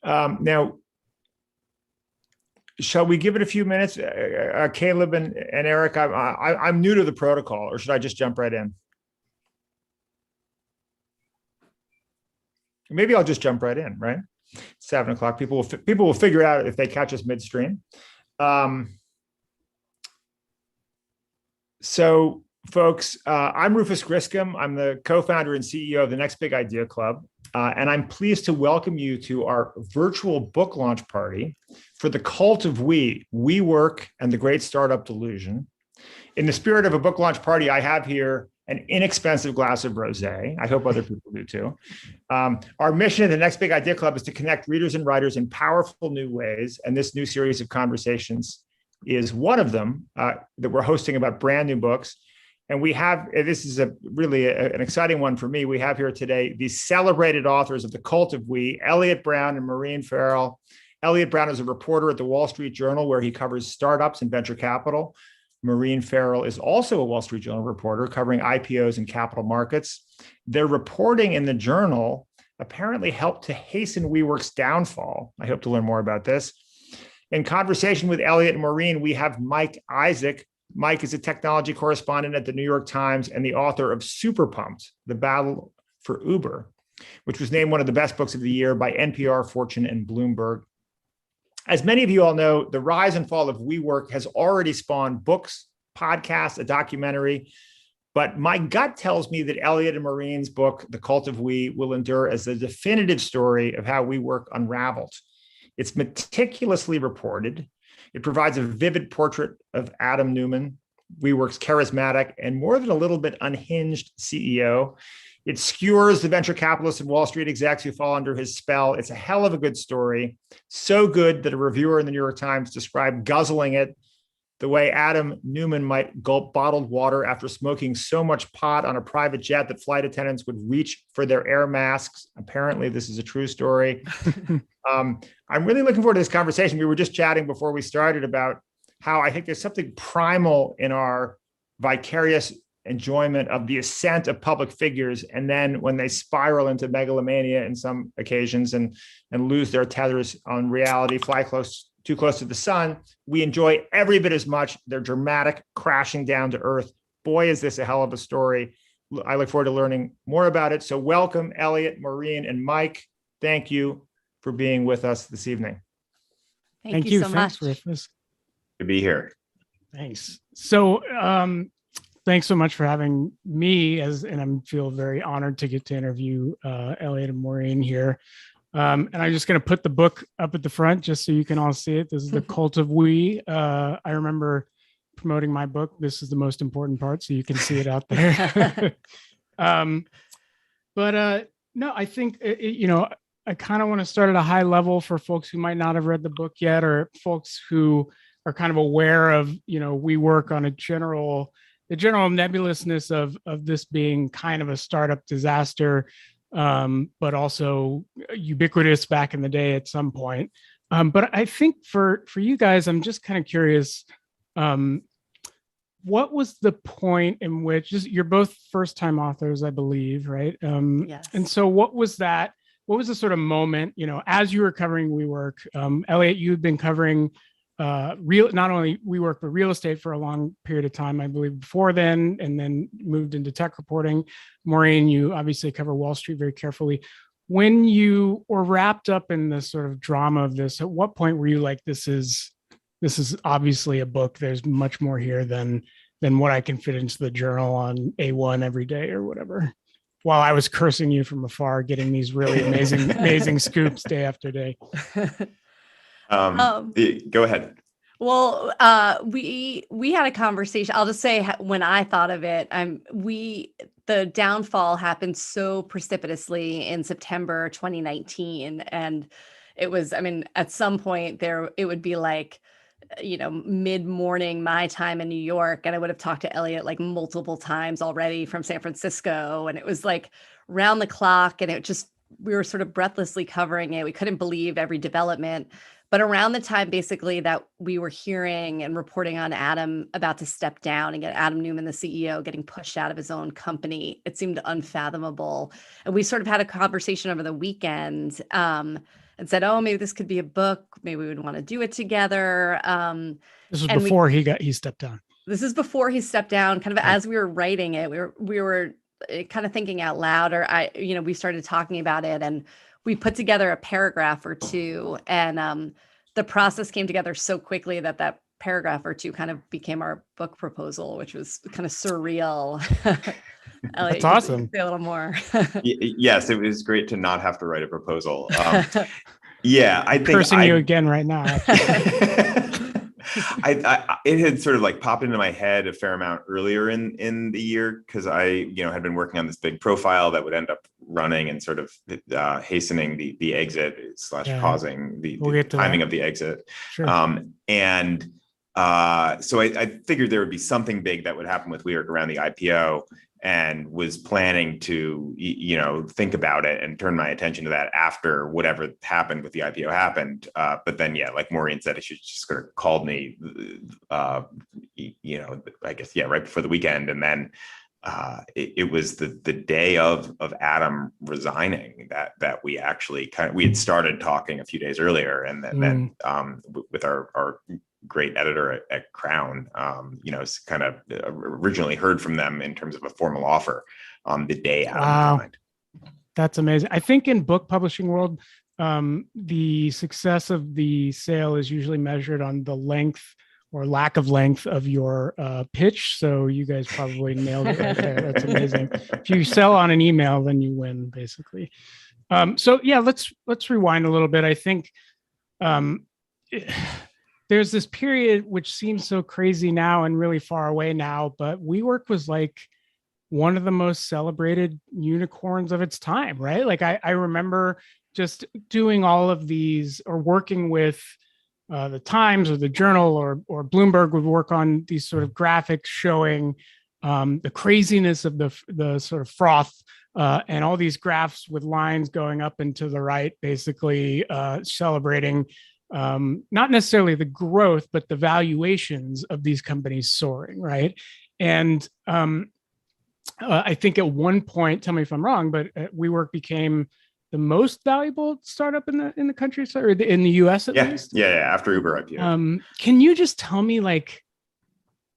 Now, shall we give it a few minutes? Caleb and Eric, I'm new to the protocol, or should I just jump right in? Maybe I'll just jump right in, right? 7 o'clock. People will figure out if they catch us midstream. So, folks, I'm Rufus Griscom. I'm the co-founder and CEO of the Next Big Idea Club. And I'm pleased to welcome you to our virtual book launch party for The Cult of WeWork and the Great Startup Delusion. In the spirit of a book launch party, I have here an inexpensive glass of rosé. I hope other people do too. Our mission at the Next Big Idea Club is to connect readers and writers in powerful new ways. And this new series of conversations is one of them that we're hosting about brand new books. And we have, this is really an exciting one for me. We have here today the celebrated authors of The Cult of We, Eliot Brown and Maureen Farrell. Eliot Brown is a reporter at the Wall Street Journal where he covers startups and venture capital. Maureen Farrell is also a Wall Street Journal reporter covering IPOs and capital markets. Their reporting in the Journal apparently helped to hasten WeWork's downfall. I hope to learn more about this. In conversation with Eliot and Maureen, we have Mike Issac. Mike is a technology correspondent at the New York Times and the author of Super Pumped, The Battle for Uber, which was named one of the best books of the year by NPR, Fortune, and Bloomberg. As many of you all know, the rise and fall of WeWork has already spawned books, podcasts, a documentary. But my gut tells me that Eliot and Maureen's book, The Cult of We, will endure as the definitive story of how WeWork unraveled. It's meticulously reported. It provides a vivid portrait of Adam Neumann, WeWork's charismatic and more than a little bit unhinged CEO. It skewers the venture capitalists and Wall Street execs who fall under his spell. It's a hell of a good story. So good that a reviewer in the New York Times described guzzling it the way Adam Neumann might gulp bottled water after smoking so much pot on a private jet that flight attendants would reach for their air masks. Apparently, this is a true story. I'm really looking forward to this conversation. We were just chatting before we started about how I think there's something primal in our vicarious enjoyment of the ascent of public figures, and then when they spiral into megalomania in some occasions and lose their tethers on reality, fly too close to the sun, we enjoy every bit as much their dramatic crashing down to earth. Boy, is this a hell of a story. I look forward to learning more about it. So welcome, Eliot, Maureen, and Mike. Thank you for being with us this evening. Thank you so Thanks, much. Rufus. To be here. Thanks. So, thanks so much for having me and I feel very honored to get to interview Eliot and Maureen here. And I'm just going to put the book up at the front just so you can all see it. This is The Cult of We. I remember promoting my book. This is the most important part, so you can see it out there. No, I think, I kind of want to start at a high level for folks who might not have read the book yet, or folks who are kind of aware of, WeWork on the general nebulousness of this being kind of a startup disaster, but also ubiquitous back in the day at some point. But I think for you guys, I'm just kind of curious, what was the point in which you're both first-time authors, I believe, right? Yes. And so what was that? What was the sort of moment, as you were covering WeWork? Eliot, you've been covering not only WeWork, but real estate for a long period of time, I believe, before then, and then moved into tech reporting. Maureen, you obviously cover Wall Street very carefully. When you were wrapped up in the sort of drama of this, at what point were you like, this is obviously a book. There's much more here than what I can fit into the Journal on A1 every day or whatever, while I was cursing you from afar, getting these really amazing scoops day after day. Go ahead. Well, we had a conversation. I'll just say when I thought of it, the downfall happened so precipitously in September 2019, and it was, at some point it would be like, mid-morning my time in New York, and I would have talked to Eliot like multiple times already from San Francisco, and it was like round the clock, and we were sort of breathlessly covering it. We couldn't believe every development. But around the time basically that we were hearing and reporting on Adam about to step down and get Adam Neumann, the CEO, getting pushed out of his own company, it seemed unfathomable. And we sort of had a conversation over the weekend. and said, oh, maybe this could be a book. Maybe we would want to do it together. This was and before he stepped down. This is before he stepped down, kind of as we were writing it, we were kind of thinking out loud, or we started talking about it, and we put together a paragraph or two, and the process came together so quickly that paragraph or two kind of became our book proposal, which was kind of surreal. Eliot, That's awesome. say a little more. Yes, it was great to not have to write a proposal. Yeah, I think cursing you again right now. It had sort of like popped into my head a fair amount earlier in the year, because I had been working on this big profile that would end up running and sort of hastening the exit / causing the timing of the exit. Sure. So I figured there would be something big that would happen with WeWork around the IPO, and was planning to, think about it and turn my attention to that after whatever happened with the IPO happened. But then, like Maureen said, she just sort of called me, I guess, right before the weekend. And then it was the day of Adam resigning that we actually we had started talking a few days earlier. And then with our great editor at Crown, kind of originally heard from them in terms of a formal offer on the day Adam resigned. That's amazing. I think in book publishing world, the success of the sale is usually measured on the length or lack of length of your pitch. So you guys probably nailed it right there. That's amazing. If you sell on an email, then you win, basically. Let's rewind a little bit. I think there's this period which seems so crazy now and really far away now, but WeWork was like one of the most celebrated unicorns of its time, right? Like I remember just doing all of these, or working with the Times or the Journal or Bloomberg would work on these sort of graphics showing the craziness of the sort of froth and all these graphs with lines going up and to the right, basically celebrating not necessarily the growth, but the valuations of these companies soaring, right? And I think at one point, tell me if I'm wrong, but WeWork became the most valuable startup in the country, or in the US at least. Yeah, after Uber IPO. Can you just tell me like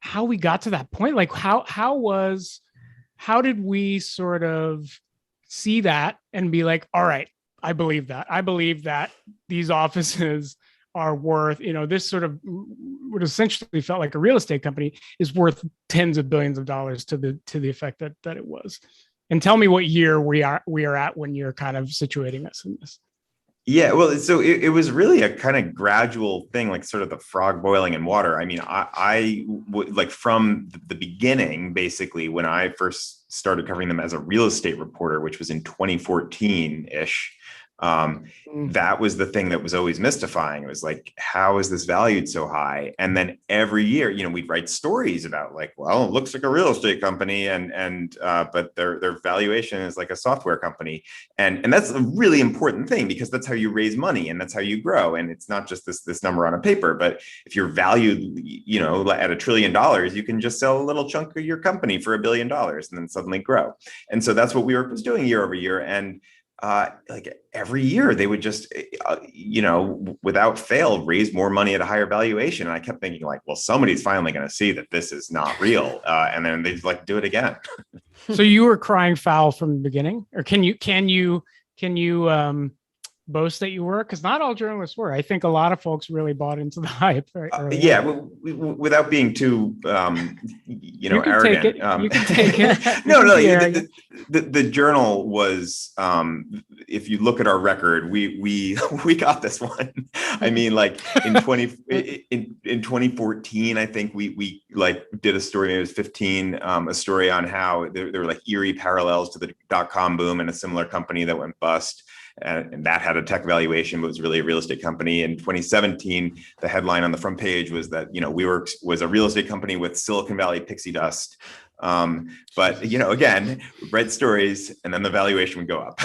how we got to that point? Like how did we sort of see that and be like, all right, I believe that. I believe that these offices are worth, this sort of what essentially felt like a real estate company is worth tens of billions of dollars to the effect that it was. And tell me what year we are at when you're kind of situating us in this. Yeah, well, so it was really a kind of gradual thing, like sort of the frog boiling in water. I mean, I like from the beginning, basically, when I first started covering them as a real estate reporter, which was in 2014-ish, that was the thing that was always mystifying. It was like, how is this valued so high? And then every year, we'd write stories about like, well, it looks like a real estate company, but their valuation is like a software company, and that's a really important thing, because that's how you raise money and that's how you grow. And it's not just this number on a paper, but if you're valued, at $1 trillion, you can just sell a little chunk of your company for $1 billion and then suddenly grow. And so that's what WeWork was doing year over year. And like every year they would just, without fail, raise more money at a higher valuation. And I kept thinking like, well, somebody's finally going to see that this is not real. And then they like do it again. So you were crying foul from the beginning, or can you boast that you were? Because not all journalists were. I think a lot of folks really bought into the hype. Without being too, arrogant. You can take it. No. The Journal was, if you look at our record, we got this one. I mean, like in 2014, I think we like did a story. Maybe it was 15, a story on how there were like eerie parallels to the .com boom and a similar company that went bust. And that had a tech valuation, but was really a real estate company. In 2017, the headline on the front page was that, WeWork was a real estate company with Silicon Valley pixie dust. But, again, read stories and then the valuation would go up.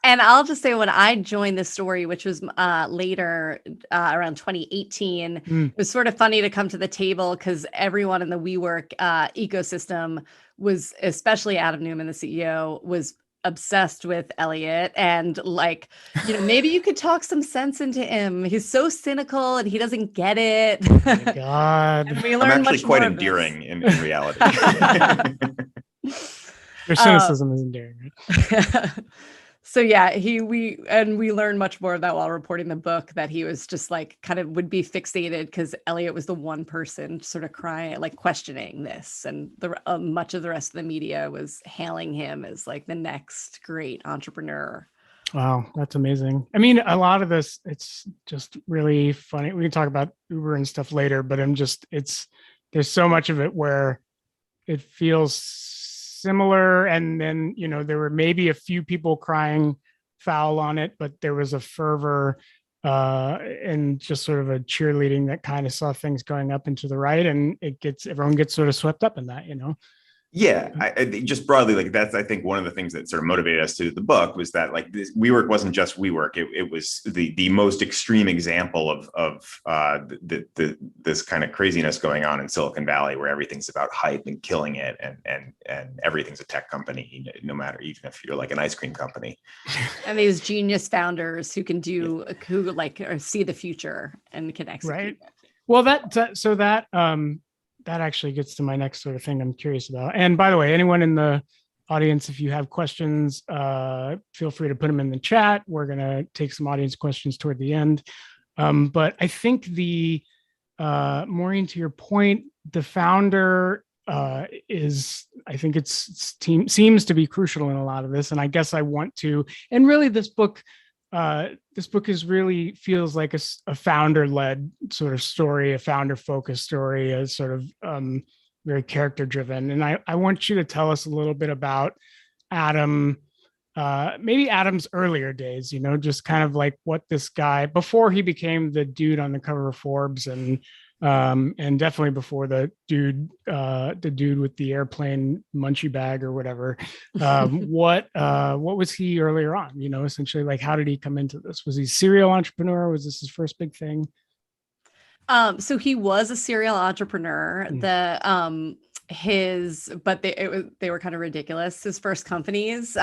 And I'll just say when I joined this story, which was later around 2018, it was sort of funny to come to the table because everyone in the WeWork ecosystem was, especially Adam Neumann, the CEO, was obsessed with Eliot, and like, maybe you could talk some sense into him. He's so cynical and he doesn't get it. Oh my God. And we I'm learned actually much quite more of endearing in reality. Your cynicism is endearing. Right? So yeah, we learned much more of that while reporting the book, that he was just like kind of would be fixated because Eliot was the one person sort of crying, like questioning this, and the much of the rest of the media was hailing him as like the next great entrepreneur. Wow, that's amazing. I mean, a lot of this, it's just really funny. We can talk about Uber and stuff later, but there's so much of it where it feels similar. And then, there were maybe a few people crying foul on it, but there was a fervor and just sort of a cheerleading that kind of saw things going up and to the right. And everyone gets sort of swept up in that, Yeah, I just broadly, like that's, I think one of the things that sort of motivated us to do the book was that like WeWork wasn't just WeWork. It was the most extreme example of this kind of craziness going on in Silicon Valley, where everything's about hype and killing it, and everything's a tech company, no matter, even if you're like an ice cream company. And these genius founders who can who like or see the future and can execute. Right. Well, that actually gets to my next sort of thing I'm curious about. And by the way, anyone in the audience, if you have questions, feel free to put them in the chat. We're going to take some audience questions toward the end. But I think Maureen, to your point, the founder seems to be crucial in a lot of this. And I guess I want to, and really this book is really feels like a founder-led sort of story, a founder-focused story, a sort of very character-driven. And I want you to tell us a little bit about Adam, maybe Adam's earlier days, just kind of like what this guy, before he became the dude on the cover of Forbes, and definitely before the dude with the airplane munchie bag or whatever. What was he earlier on? Essentially, like, how did he come into this? Was he a serial entrepreneur? Was this his first big thing? So he was a serial entrepreneur. They were kind of ridiculous. His first companies.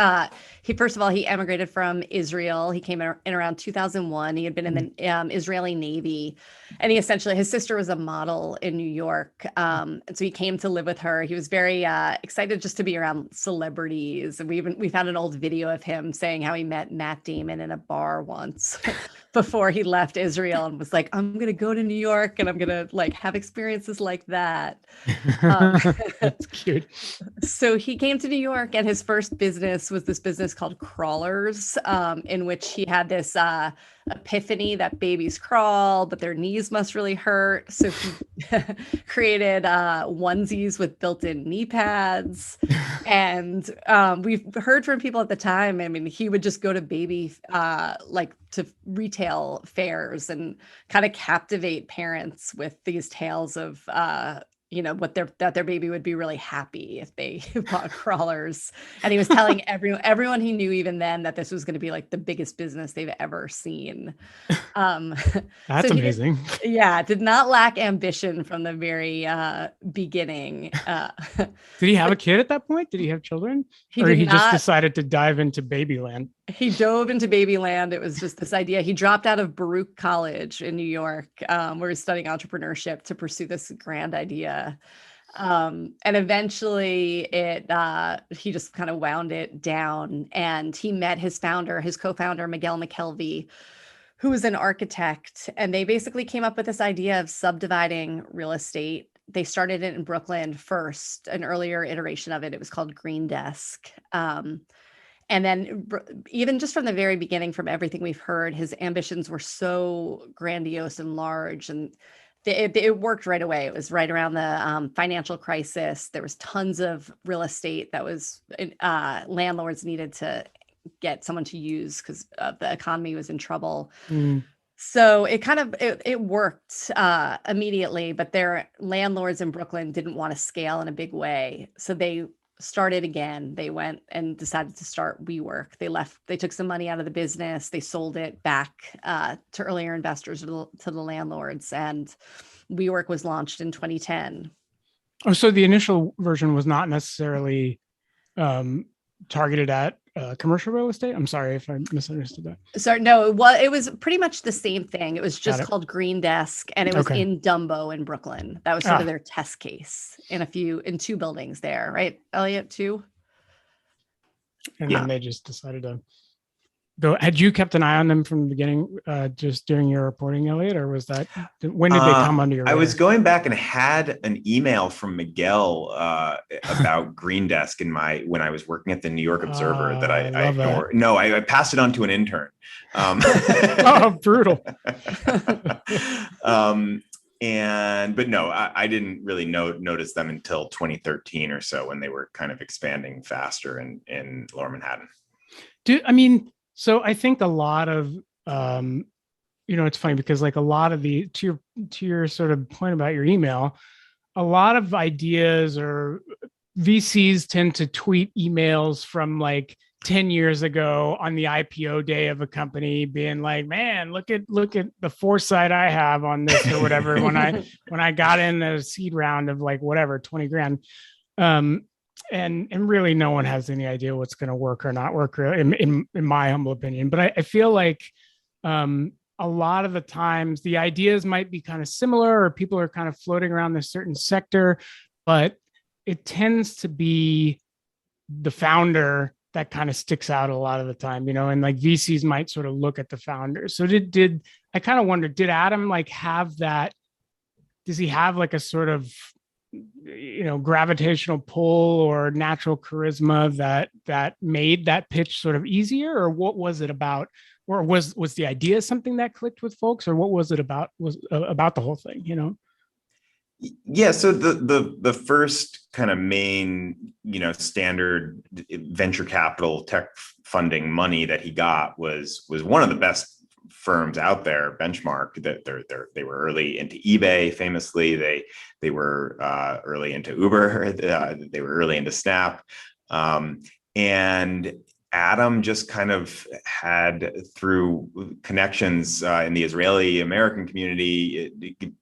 He emigrated from Israel. He came in around 2001. He had been in the Israeli Navy, and his sister was a model in New York, and so he came to live with her. He was very excited just to be around celebrities, and we found an old video of him saying how he met Matt Damon in a bar once. Before he left Israel, and was like, I'm going to go to New York and I'm going to like have experiences like that. That's cute. So he came to New York, and his first business was this business called Crawlers, in which he had this epiphany that babies crawl, but their knees must really hurt. So he created onesies with built-in knee pads. And we've heard from people at the time, I mean, he would just go to to retail fairs and kind of captivate parents with these tales of that their baby would be really happy if they bought Crawlers. And he was telling everyone he knew even then that this was going to be like the biggest business they've ever seen. That's amazing. Did not lack ambition from the very beginning. Did he have a kid at that point? Did he have children? He just decided to dive into babyland? He dove into babyland. It was just this idea. He dropped out of Baruch College in New York, where he's studying entrepreneurship, to pursue this grand idea. And eventually he just kind of wound it down, and he met his co-founder, Miguel McKelvey, who was an architect. And they basically came up with this idea of subdividing real estate. They started it in Brooklyn first, an earlier iteration of it. It was called Green Desk. And then even just from the very beginning, from everything we've heard, his ambitions were so grandiose and large, and it worked right away. It was right around the financial crisis. There was tons of real estate that was landlords needed to get someone to use because the economy was in trouble. So it worked immediately, but their landlords in Brooklyn didn't want to scale in a big way. So they started again. They went and decided to start WeWork. They took some money out of the business. They sold it back to earlier investors, to the landlords, and WeWork was launched in 2010. Oh, so the initial version was not necessarily targeted at commercial real estate? I'm sorry if I misunderstood that. Sorry, no, well, it was pretty much the same thing. It was just Got it. called Green Desk, and it was Okay. in Dumbo in Brooklyn. That was sort of their test case in two buildings there, right, Eliot? Two. And then they just decided to go. Had you kept an eye on them from the beginning, just during your reporting, Eliot, or was that, when did they come under your radar? I was going back and had an email from Miguel about Green Desk when I was working at the New York Observer that I ignored. No, I passed it on to an intern. Oh, brutal. But no, I didn't really notice them until 2013 or so, when they were kind of expanding faster in Lower Manhattan. So I think a lot of, it's funny because like a lot of to your sort of point about your email, a lot of ideas or VCs tend to tweet emails from like 10 years ago on the IPO day of a company being like, man, look at the foresight I have on this or whatever, when I got in a seed round of like, whatever, 20 grand. And really no one has any idea what's going to work or not work, in my humble opinion. But I feel like a lot of the times the ideas might be kind of similar, or people are kind of floating around this certain sector, but it tends to be the founder that kind of sticks out a lot of the time, and like VCs might sort of look at the founders. So did I kind of wonder, did Adam like have that? Does he have like a sort of, gravitational pull or natural charisma that made that pitch sort of easier, or what was it about? Or was the idea something that clicked with folks, or what was it about? Was about the whole thing, Yeah. So the first kind of main, standard venture capital tech funding money that he got was one of the best firms out there, Benchmark. That they were early into eBay, famously. They were early into Uber. They were early into Snap, and Adam just kind of had, through connections in the Israeli American community,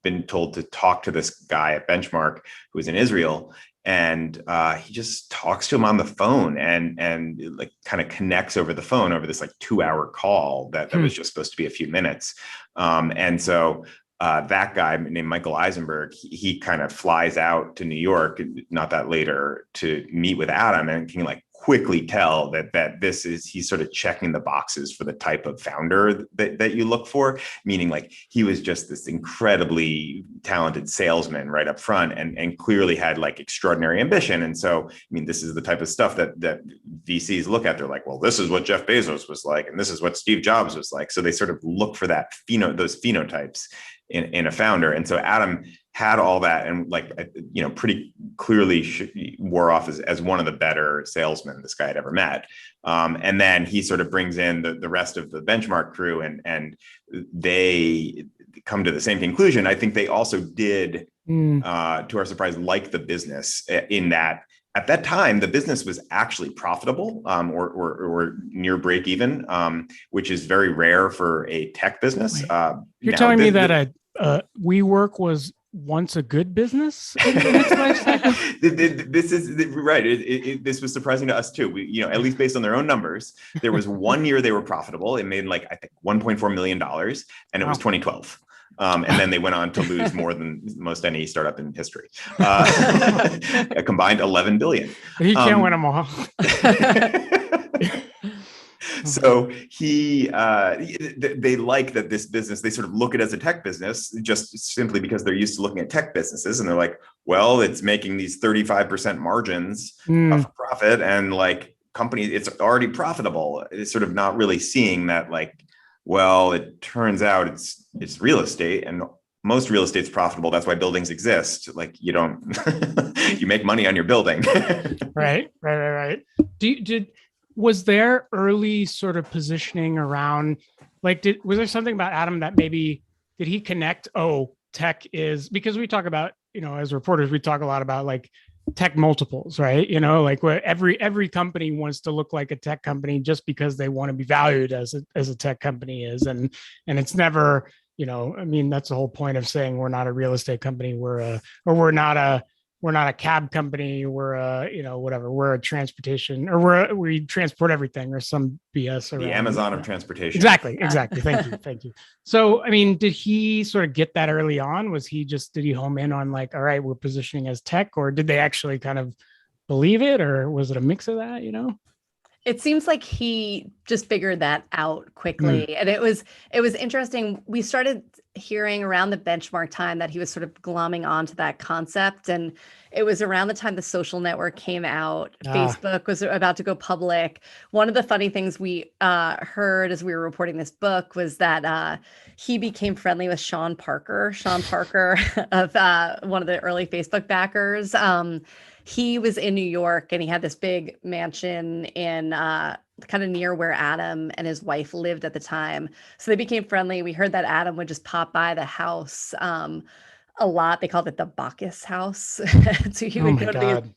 been told to talk to this guy at Benchmark who was in Israel. And he just talks to him on the phone and like kind of connects over the phone over this like 2-hour call that was just supposed to be a few minutes. And so that guy named Michael Eisenberg, he kind of flies out to New York not that later to meet with Adam, and can like quickly tell that he's sort of checking the boxes for the type of founder that you look for, meaning like he was just this incredibly talented salesman right up front, and clearly had like extraordinary ambition. And so, this is the type of stuff that VCs look at. They're like, well, this is what Jeff Bezos was like, and this is what Steve Jobs was like. So they sort of look for that those phenotypes in a founder. And so Adam had all that, and like, pretty clearly wore off as one of the better salesmen this guy had ever met. And then he sort of brings in the rest of the Benchmark crew, and they come to the same conclusion. I think they also did, to our surprise, like the business, in that at that time, the business was actually profitable, or near break even, which is very rare for a tech business. You're telling me that WeWork was once a good business in its life cycle? This is right. This was surprising to us too. We, at least based on their own numbers, there was 1 year they were profitable. It made like, I think, $1.4 million, and it was 2012. And then they went on to lose more than most any startup in history. A combined 11 billion. He can't win them all. So they like that this business, they sort of look at it as a tech business just simply because they're used to looking at tech businesses. And they're like, well, it's making these 35% margins of profit, and like companies, it's already profitable. It's sort of not really seeing that, like, well, it turns out it's real estate, and most real estate's profitable. That's why buildings exist. Like, you don't, you make money on your building. Right. Was there early sort of positioning around, like, was there something about Adam that maybe, did he connect, tech is, because we talk about, as reporters, we talk a lot about like tech multiples, right? Like where every company wants to look like a tech company just because they want to be valued as a tech company is. And it's never, that's the whole point of saying we're not a real estate company. We're not a we're not a cab company, we're a, whatever, we're a transportation, or we transport everything, or some BS around the Amazon of transportation. Exactly. Thank you. So, I mean, did he sort of get that early on? Did he home in on like, all right, we're positioning as tech, or did they actually kind of believe it, or was it a mix of that, It seems like he just figured that out quickly. And it was interesting. We started hearing around the benchmark time that he was sort of glomming onto that concept. And it was around the time the social network came out. Facebook was about to go public. One of the funny things we heard as we were reporting this book was that he became friendly with Sean Parker of one of the early Facebook backers. He was in New York and he had this big mansion in kind of near where Adam and his wife lived at the time. So they became friendly. We heard that Adam would just pop by the house a lot. They called it the Bacchus house. So he would go to these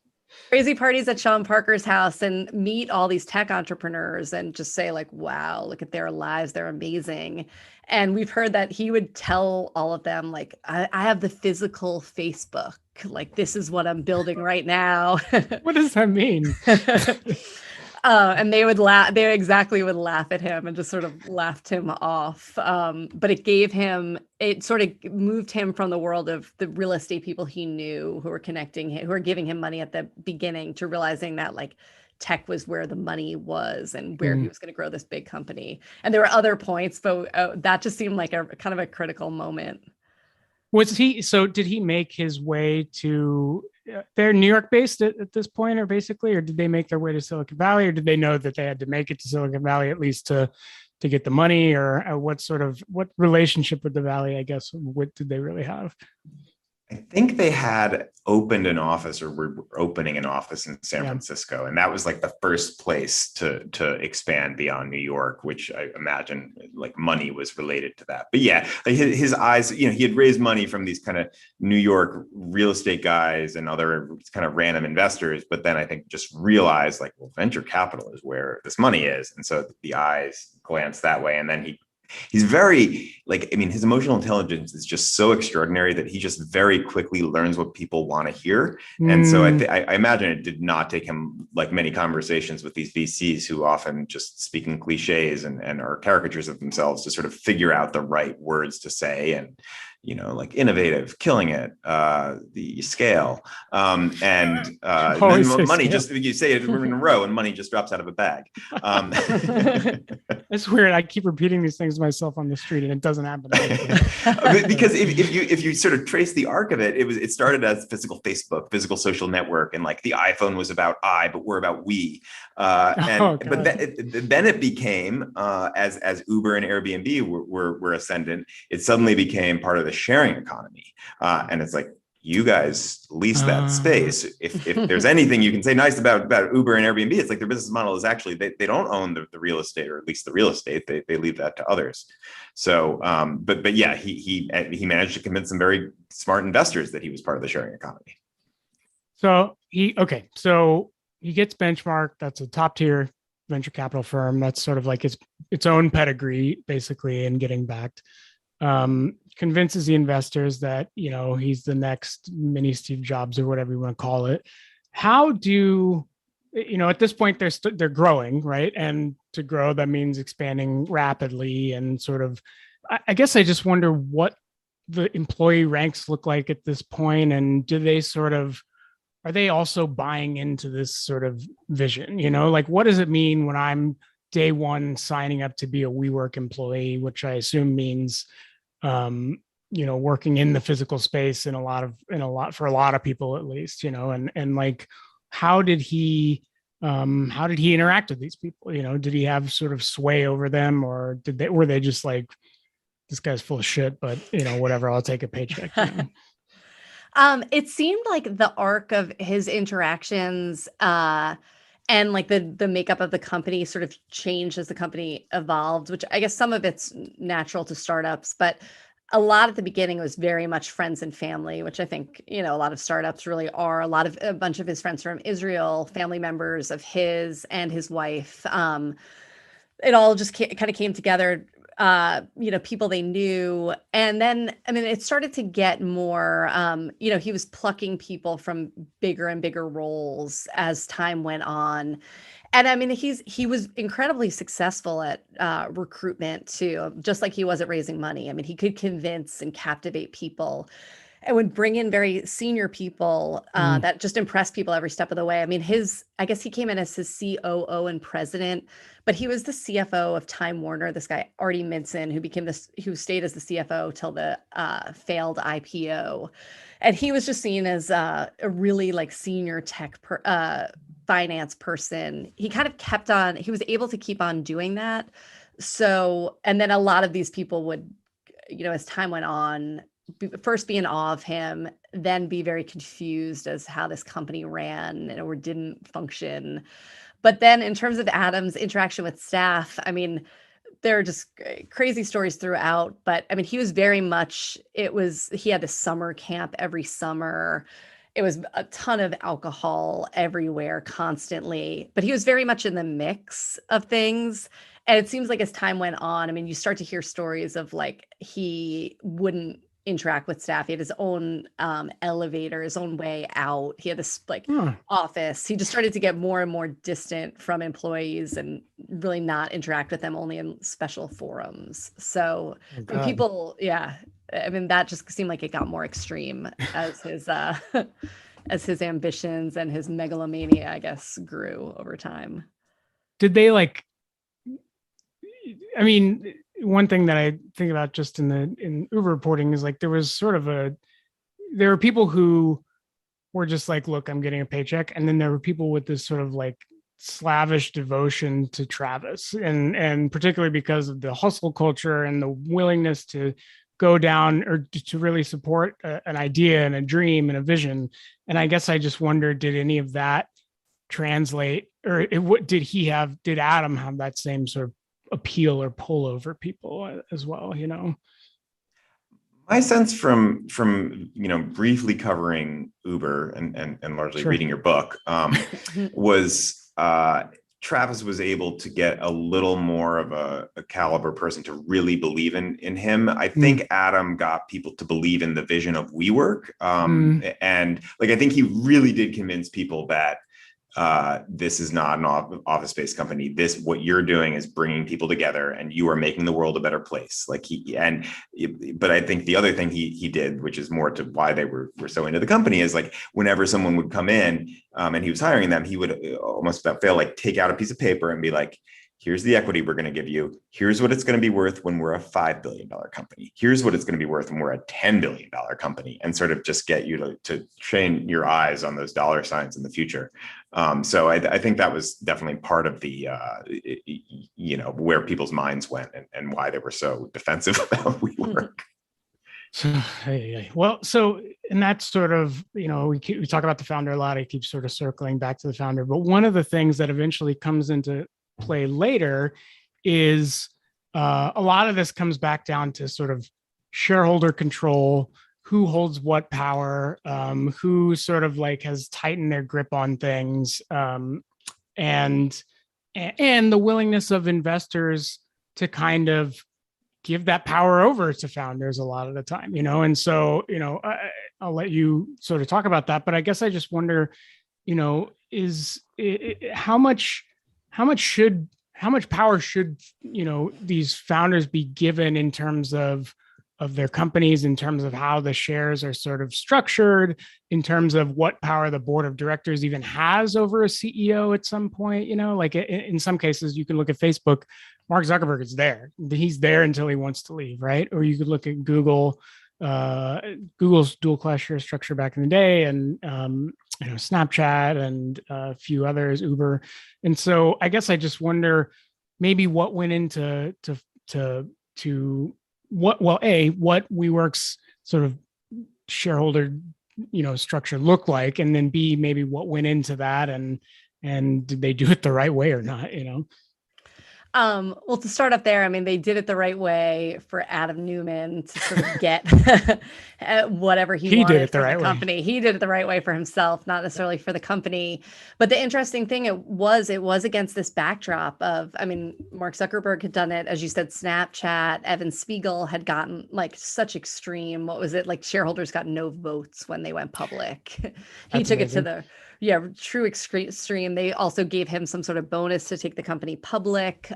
crazy parties at Sean Parker's house and meet all these tech entrepreneurs and just say like, wow, look at their lives. They're amazing. And we've heard that he would tell all of them, like, I have the physical Facebook. Like, this is what I'm building right now. What does that mean? And they would laugh. They exactly would laugh at him and just sort of laughed him off. But it sort of moved him from the world of the real estate people he knew who were connecting him, who were giving him money at the beginning, to realizing that like tech was where the money was and where he was going to grow this big company. And there were other points, but that just seemed like a kind of a critical moment. Did he make his way to, they're New York based at this point, or basically, or did they make their way to Silicon Valley, or did they know that they had to make it to Silicon Valley at least to get the money, or what relationship with the Valley, I guess, what did they really have? I think they had opened an office, or were opening an office in San Francisco. And that was like the first place to expand beyond New York, which I imagine like money was related to that. But yeah, like his eyes, he had raised money from these kind of New York real estate guys and other kind of random investors. But then I think just realized like, well, venture capital is where this money is. And so the eyes glanced that way. And then he's very his emotional intelligence is just so extraordinary that he just very quickly learns what people want to hear. And so I imagine it did not take him like many conversations with these VCs who often just speak in cliches and are caricatures of themselves to sort of figure out the right words to say. And like innovative, killing it, the scale, and then money, just you say it in a row and money just drops out of a bag. It's weird. I keep repeating these things to myself on the street and it doesn't happen. Because if you sort of trace the arc of it, it started as physical Facebook, physical social network, and like the iPhone was about I, but we're about we. But then it became as Uber and Airbnb were ascendant, it suddenly became part of the sharing economy. And it's like, you guys lease that space. If there's anything you can say nice about Uber and Airbnb, it's like their business model is actually they don't own the real estate, or at least the real estate. They leave that to others. So, but yeah, he managed to convince some very smart investors that he was part of the sharing economy. So he gets Benchmark. That's a top tier venture capital firm. That's sort of like its own pedigree, basically, in getting backed. Convinces the investors that, he's the next mini Steve Jobs, or whatever you want to call it. How do, at this point they're growing, right? And to grow, that means expanding rapidly, and sort of, I guess I just wonder what the employee ranks look like at this point. And do they are they also buying into this sort of vision? Like, what does it mean when I'm day one signing up to be a WeWork employee, which I assume means, working in the physical space for a lot of people, at least, and like, how did he interact with these people? Did he have sort of sway over them, or were they just like, this guy's full of shit, but whatever, I'll take a paycheck. It seemed like the arc of his interactions, and like the makeup of the company sort of changed as the company evolved, which I guess some of it's natural to startups, but a lot at the beginning was very much friends and family, which I think, a lot of startups really are. A bunch of his friends from Israel, family members of his and his wife. It all just kind of came together people they knew. And then, I mean, it started to get more, he was plucking people from bigger and bigger roles as time went on. And I mean, he was incredibly successful at recruitment too, just like he was at raising money. I mean, he could convince and captivate people and would bring in very senior people that just impressed people every step of the way. I mean, I guess he came in as his COO and president, but he was the CFO of Time Warner, this guy, Artie Minson, who stayed as the CFO till the failed IPO. And he was just seen as a really like senior tech finance person. He kind of he was able to keep on doing that. So, and then a lot of these people would, as time went on, first be in awe of him, then be very confused as how this company ran or didn't function. But then in terms of Adam's interaction with staff, I mean, there are just crazy stories throughout, but I mean, he was very much, he had a summer camp every summer. It was a ton of alcohol everywhere constantly, but he was very much in the mix of things. And it seems like as time went on, I mean, you start to hear stories of like, he wouldn't interact with staff. He had his own elevator, his own way out. He had this office. He just started to get more and more distant from employees and really not interact with them, only in special forums. So people, I mean, that just seemed like it got more extreme as his as his ambitions and his megalomania, I guess, grew over time. Did they one thing that I think about just in Uber reporting is like there were people who were just like, look, I'm getting a paycheck. And then there were people with this sort of like slavish devotion to Travis and particularly because of the hustle culture and the willingness to go down or to really support an idea and a dream and a vision. And I guess I just wonder, did any of that translate or did Adam have that same sort of appeal or pull over people as well, My sense from briefly covering Uber and largely reading your book was Travis was able to get a little more of a caliber person to really believe in him. I think Adam got people to believe in the vision of WeWork, and like I think he really did convince people that this is not an office-based company. What you're doing is bringing people together and you are making the world a better place. But I think the other thing he did, which is more to why they were so into the company, is like whenever someone would come in and he was hiring them, he would almost take out a piece of paper and be like, here's the equity we're going to give you. Here's what it's going to be worth when we're a $5 billion company. Here's what it's going to be worth when we're a $10 billion company, and sort of just get you to train your eyes on those dollar signs in the future. So I think that was definitely part of the, where people's minds went and why they were so defensive about WeWork. Well, and that's sort of, we talk about the founder a lot. I keep sort of circling back to the founder, but one of the things that eventually comes into play later is a lot of this comes back down to sort of shareholder control, who holds what power, who sort of like has tightened their grip on things, and the willingness of investors to kind of give that power over to founders a lot of the time, and so, I'll let you sort of talk about that, but I guess I just wonder, how much power should, these founders be given in terms of their companies, in terms of how the shares are sort of structured, in terms of what power the board of directors even has over a CEO at some point, like in some cases you can look at Facebook, Mark Zuckerberg is there. He's there until he wants to leave, right? Or you could look at Google, Google's dual class share structure back in the day, and Snapchat and a few others, Uber. And so I guess I just wonder maybe what went into what WeWork's sort of shareholder, structure looked like, and then B, maybe what went into that, and did they do it the right way or not, Well, to start up there, I mean, they did it the right way for Adam Neumann to sort of get whatever he wanted from the company. He did it the right way for himself, not necessarily for the company. But the interesting thing it was against this backdrop of, I mean, Mark Zuckerberg had done it, as you said, Snapchat, Evan Spiegel had gotten like such extreme, what was it? Like shareholders got no votes when they went public. He took it to the true extreme. They also gave him some sort of bonus to take the company public.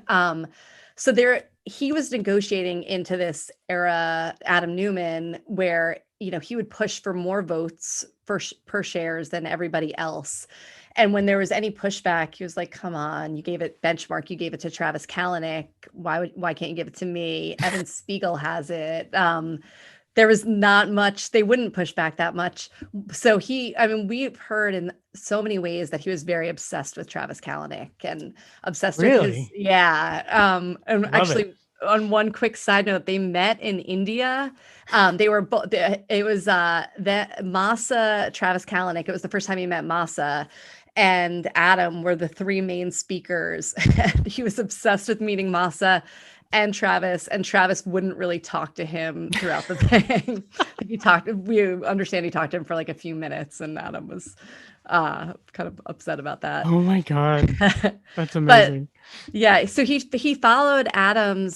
So he was negotiating into this era, Adam Neumann, where, he would push for more votes per shares than everybody else. And when there was any pushback, he was like, come on, you gave it benchmark. You gave it to Travis Kalanick. Why can't you give it to me? Evan Spiegel has it. There was not much, they wouldn't push back that much. So we've heard in so many ways that he was very obsessed with Travis Kalanick and obsessed with his, and love actually it. On one quick side note, they met in India. They were both, it was that Masa, Travis Kalanick, it was the first time he met Masa, and Adam were the three main speakers. And he was obsessed with meeting Masa and Travis wouldn't really talk to him throughout the thing. We understand he talked to him for like a few minutes, and Adam was kind of upset about that. Oh my God. That's amazing. So he followed Travis's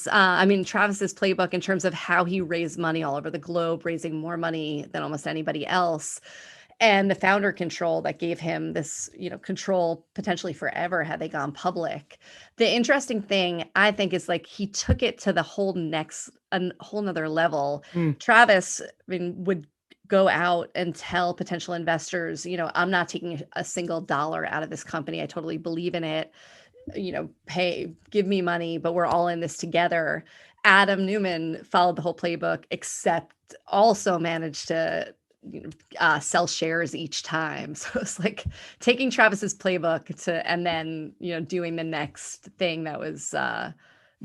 playbook in terms of how he raised money all over the globe, raising more money than almost anybody else. And the founder control that gave him this, control potentially forever had they gone public. The interesting thing, I think, is like he took it to the whole nother level. Travis, would go out and tell potential investors, I'm not taking a single dollar out of this company. I totally believe in it. Give me money, but we're all in this together. Adam Neumann followed the whole playbook, except also managed to sell shares each time. So it's like taking Travis's playbook and then, doing the next thing that was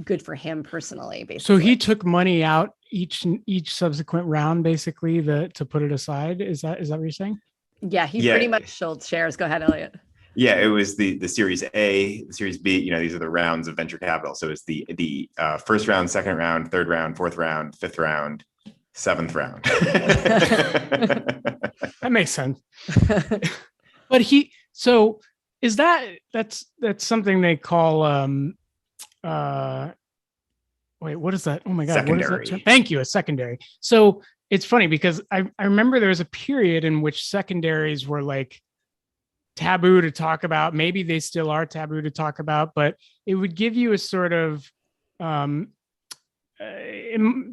good for him personally, basically. So he took money out each subsequent round, basically, to put it aside. Is that what you're saying? Yeah, he pretty much sold shares. Go ahead, Eliot. Yeah, it was the Series A, the Series B. These are the rounds of venture capital. So it's the first round, second round, third round, fourth round, fifth round, seventh round. That makes sense. But that's something they call wait, what is that? Oh my God. Secondary. What is that? Thank you. A secondary. So it's funny because I remember there was a period in which secondaries were like taboo to talk about. Maybe they still are taboo to talk about, but it would give you a sort of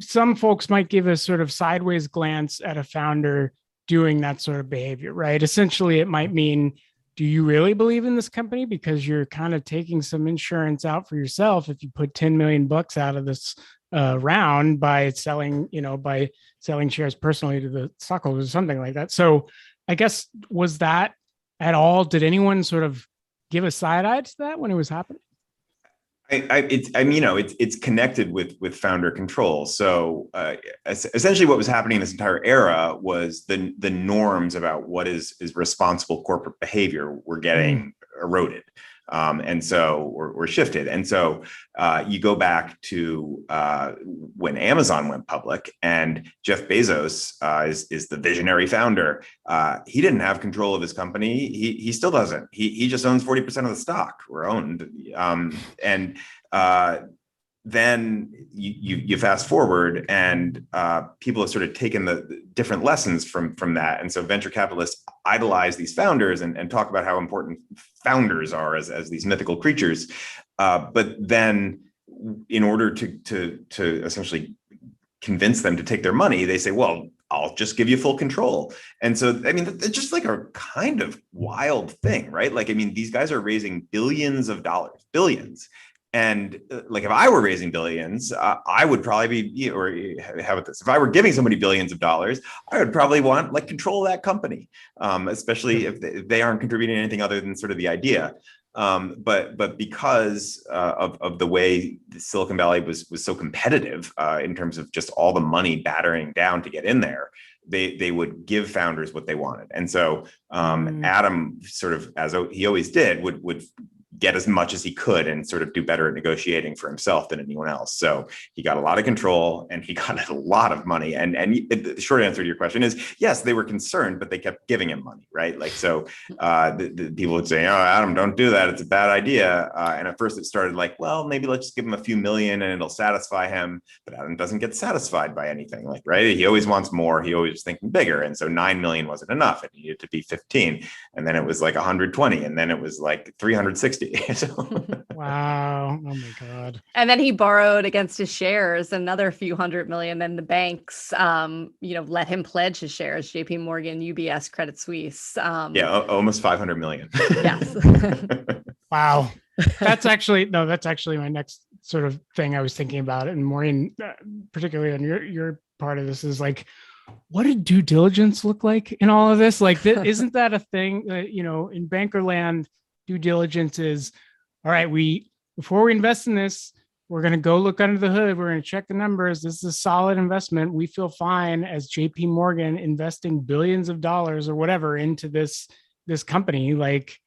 some folks might give a sort of sideways glance at a founder doing that sort of behavior, right? Essentially, it might mean, do you really believe in this company? Because you're kind of taking some insurance out for yourself if you put $10 million out of this round by selling shares personally to the stockholders or something like that. So I guess, was that at all? Did anyone sort of give a side eye to that when it was happening? It's connected with founder control. So essentially, what was happening in this entire era was the norms about what is responsible corporate behavior were getting eroded, and so were shifted. And so you go back to when Amazon went public, and Jeff Bezos is the visionary founder. He didn't have control of his company. He still doesn't. He just owns 40% of the stock, or owned. And then you fast forward, and people have sort of taken the different lessons from that. And so venture capitalists idolize these founders and talk about how important founders are as these mythical creatures. But then in order to essentially convince them to take their money, they say, well, I'll just give you full control. And so, it's just like a kind of wild thing, right? These guys are raising billions of dollars, billions. And if I were raising billions, I would probably be, or how about this? If I were giving somebody billions of dollars, I would probably want control of that company, especially if they aren't contributing anything other than sort of the idea. But because of the way Silicon Valley was so competitive in terms of just all the money battering down to get in there, they would give founders what they wanted. And so Adam, sort of as he always did, would get as much as he could and sort of do better at negotiating for himself than anyone else. So he got a lot of control and he got a lot of money. And the short answer to your question is, yes, they were concerned, but they kept giving him money, right? Like, so the people would say, oh, Adam, don't do that. It's a bad idea. And at first it started like, well, maybe let's just give him a few million and it'll satisfy him. But Adam doesn't get satisfied by anything, like, right? He always wants more. He always is thinking bigger. And so 9 million wasn't enough. It needed to be 15. And then it was like 120. And then it was like 360. Wow. Oh my God. And then he borrowed against his shares another few hundred million. Then the banks, let him pledge his shares, JP Morgan, UBS, Credit Suisse. Almost 500 million. Yes. Wow. That's actually my next sort of thing I was thinking about. And Maureen, particularly on your part of this, is like, what did due diligence look like in all of this? Like, isn't that a thing? In banker land, due diligence is, all right, before we invest in this, we're going to go look under the hood. We're going to check the numbers. This is a solid investment. We feel fine as JP Morgan investing billions of dollars or whatever into this company. Like,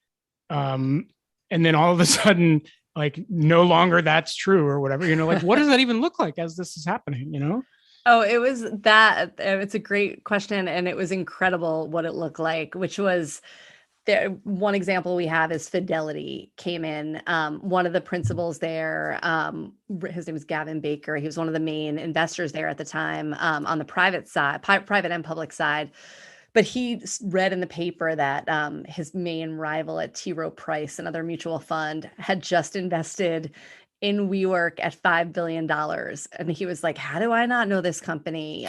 and then all of a sudden, like, no longer that's true or whatever, like, what does that even look like as this is happening, Oh, it was that. It's a great question. And it was incredible what it looked like, which was one example we have is Fidelity came in. One of the principals there, his name was Gavin Baker. He was one of the main investors there at the time on the private side, private and public side. But he read in the paper that his main rival at T. Rowe Price, another mutual fund, had just invested in WeWork at $5 billion. And he was like, how do I not know this company?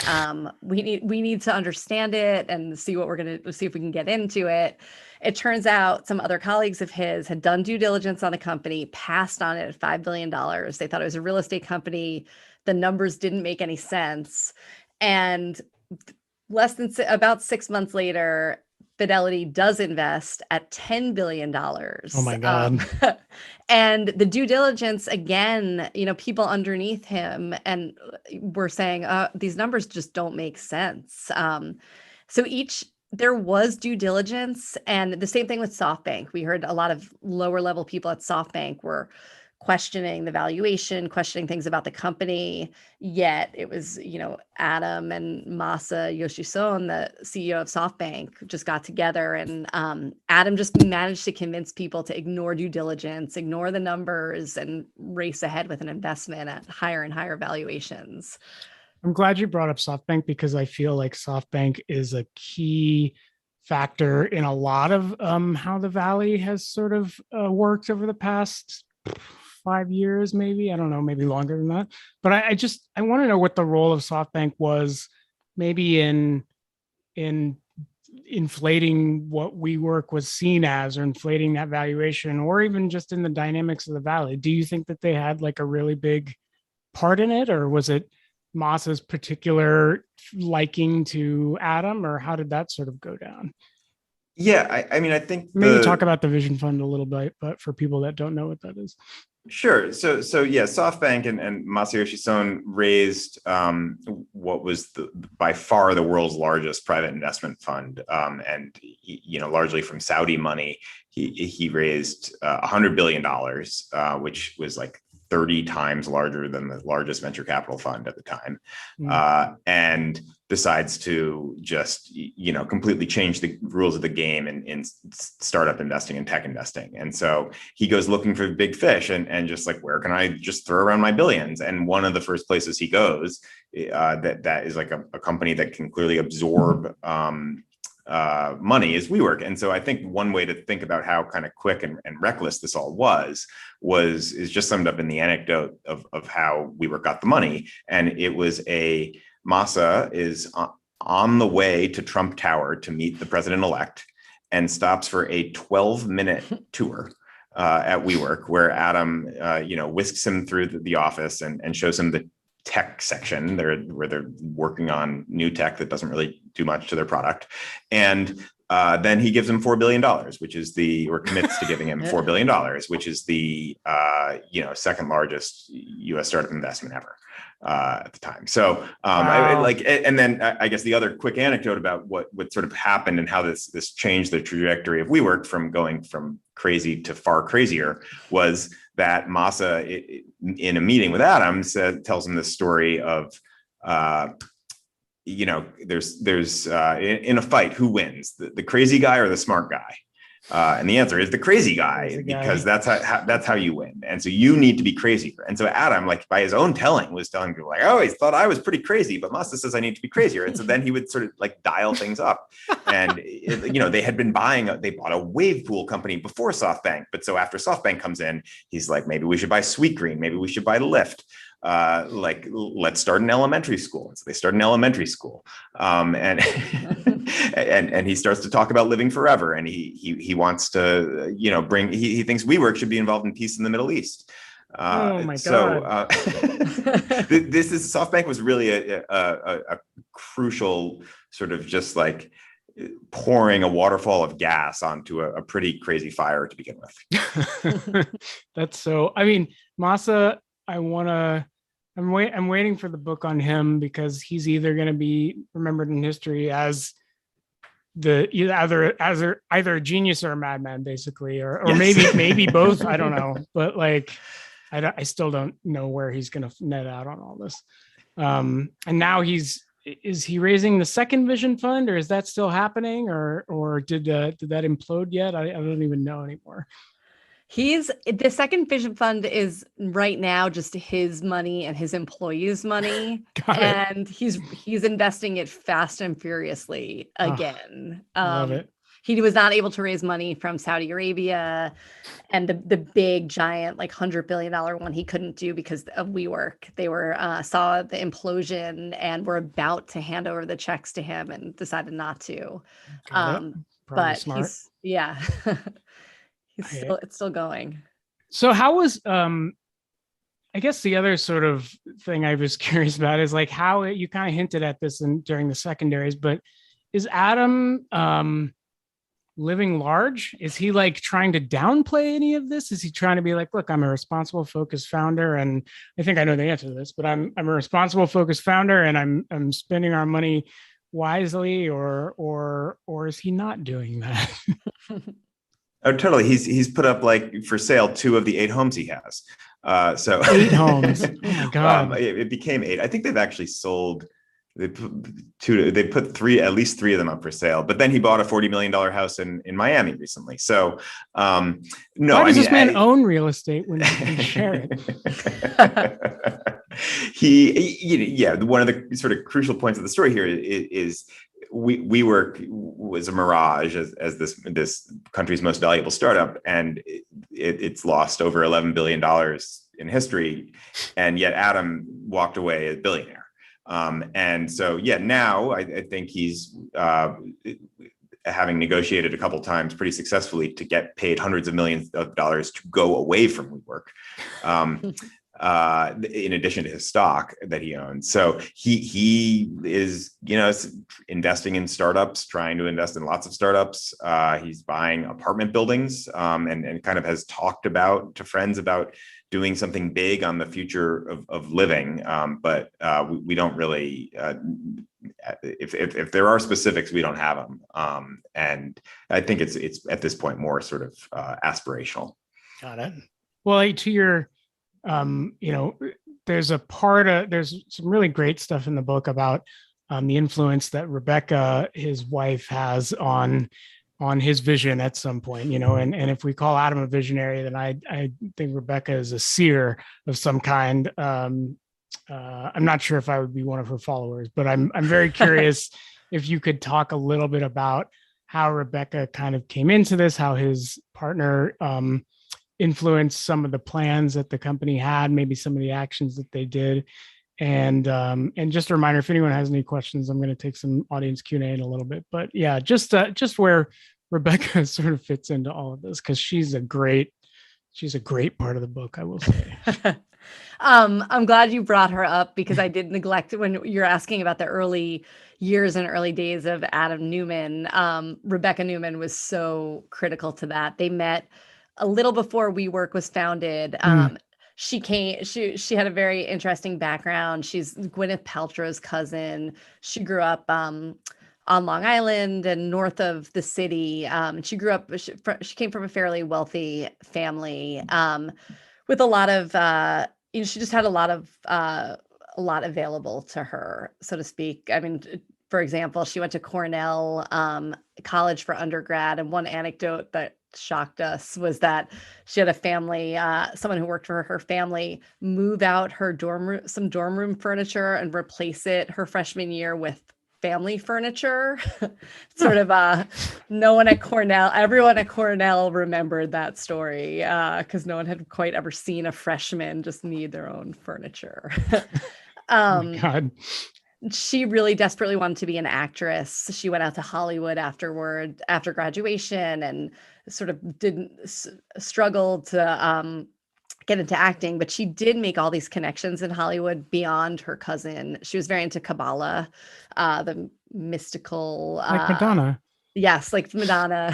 We need to understand it and see what see if we can get into it. It turns out some other colleagues of his had done due diligence on the company, passed on it at $5 billion. They thought it was a real estate company. The numbers didn't make any sense. And about 6 months later, Fidelity does invest at $10 billion. Oh my God. And the due diligence, again, people underneath him and were saying, these numbers just don't make sense. There was due diligence, and the same thing with SoftBank. We heard a lot of lower level people at SoftBank were questioning the valuation, questioning things about the company. Yet it was, Adam and Masa Yoshison, the CEO of SoftBank, just got together, and Adam just managed to convince people to ignore due diligence, ignore the numbers, and race ahead with an investment at higher and higher valuations. I'm glad you brought up SoftBank, because I feel like SoftBank is a key factor in a lot of how the Valley has sort of worked over the past 5 years, maybe. I don't know, maybe longer than that. But I want to know what the role of SoftBank was, maybe in inflating what WeWork was seen as, or inflating that valuation, or even just in the dynamics of the Valley. Do you think that they had like a really big part in it, or was it Masa's particular liking to Adam, or how did that sort of go down? Yeah, I think maybe talk about the Vision Fund a little bit, but for people that don't know what that is. Sure. So yeah, SoftBank and Masayoshi Son raised what was by far the world's largest private investment fund, and largely from Saudi money. He raised $100 billion, which was like 30 times larger than the largest venture capital fund at the time, and decides to just, completely change the rules of the game in startup investing and tech investing. And so he goes looking for big fish and just like, where can I just throw around my billions? And one of the first places he goes that is like a company that can clearly absorb money is WeWork. And so I think one way to think about how kind of quick and reckless this all is just summed up in the anecdote of how WeWork got the money. And it was Masa is on the way to Trump Tower to meet the president-elect and stops for a 12-minute tour at WeWork, where Adam, whisks him through the office and shows him the tech section where they're working on new tech that doesn't really do much to their product. And then he gives him $4 billion, or commits to giving him $4 billion, which is the second largest U.S. startup investment ever at the time. So Wow. and then I guess the other quick anecdote about what sort of happened and how this changed the trajectory of WeWork from going from crazy to far crazier, was that Masa, in a meeting with Adam, tells him this story of, there's in a fight, who wins, the crazy guy or the smart guy? And the answer is the crazy guy, because that's how you win. And so you need to be crazier. And so Adam, like by his own telling, was telling people like, I always thought I was pretty crazy, but Masa says I need to be crazier. And so then he would sort of like dial things up. And they bought a wave pool company before SoftBank. But so after SoftBank comes in, he's like, maybe we should buy Sweetgreen, maybe we should buy Lyft. Let's start an elementary school. And so they start an elementary school, and he starts to talk about living forever. And he wants to, he thinks WeWork should be involved in peace in the Middle East. Oh my God. So SoftBank was really a crucial sort of just like pouring a waterfall of gas onto a pretty crazy fire to begin with. That's so, I mean, Masa, I'm waiting for the book on him, because he's either going to be remembered in history as either a genius or a madman, basically, or yes. maybe both. I don't know, but like, I still don't know where he's going to net out on all this. And now is he raising the second vision fund, or is that still happening, or did that implode yet? I don't even know anymore. The second vision fund is right now just his money and his employees' money. And he's investing it fast and furiously again. Love it. He was not able to raise money from Saudi Arabia, and the big giant like $100 billion one he couldn't do because of WeWork. They saw the implosion and were about to hand over the checks to him and decided not to. But smart. It's still going. So how was, I guess the other sort of thing I was curious about is like how you kind of hinted at this during the secondaries, but is Adam living large? Is he like trying to downplay any of this? Is he trying to be like, look, I'm a responsible, focused founder, and I think I know the answer to this, but I'm a responsible, focused founder, and I'm spending our money wisely, or is he not doing that? Oh, totally. He's put up like for sale 2 of the 8 homes he has. So 8 homes. Oh my God. It became 8. I think they've actually sold. They put 3, at least 3 of them up for sale. But then he bought a $40 million house in Miami recently. So no. Why does this man own real estate when he can share it? One of the sort of crucial points of the story here is WeWork was a mirage as this country's most valuable startup, and it's lost over $11 billion in history, and yet Adam walked away a billionaire. And so, now I think he's having negotiated a couple times pretty successfully to get paid hundreds of millions of dollars to go away from WeWork. In addition to his stock that he owns. So he is, investing in startups, trying to invest in lots of startups. He's buying apartment buildings, and kind of has talked to friends about doing something big on the future of living. But we don't really, if there are specifics, we don't have them. And I think it's at this point more sort of aspirational. Got it. Well, to your, there's some really great stuff in the book about the influence that Rebecca, his wife, has on his vision at some point, and if we call Adam a visionary, then I think Rebecca is a seer of some kind. I'm not sure if I would be one of her followers, but I'm very curious if you could talk a little bit about how Rebecca kind of came into this, how his partner influenced some of the plans that the company had, maybe some of the actions that they did. And just a reminder, if anyone has any questions, I'm going to take some audience Q&A in a little bit. But yeah, just where Rebecca sort of fits into all of this, because she's a great part of the book, I will say. I'm glad you brought her up, because I did neglect it when you're asking about the early years and early days of Adam Neumann. Rebecca Neumann was so critical to that. They met a little before WeWork was founded. She had a very interesting background. She's Gwyneth Paltrow's cousin. She grew up on Long Island and north of the city. And she grew up, she came from a fairly wealthy family with a lot of, she just had a lot available to her, so to speak. I mean, for example, she went to Cornell College for undergrad. And one anecdote that shocked us was that she had a family, someone who worked for her family, move out her some dorm room furniture and replace it her freshman year with family furniture. Sort of everyone at Cornell remembered that story because no one had quite ever seen a freshman just need their own furniture. Oh my God. She really desperately wanted to be an actress. She went out to Hollywood after graduation, and sort of struggled to get into acting, but she did make all these connections in Hollywood beyond her cousin. She was very into Kabbalah, the mystical, like Madonna. Yes, like Madonna.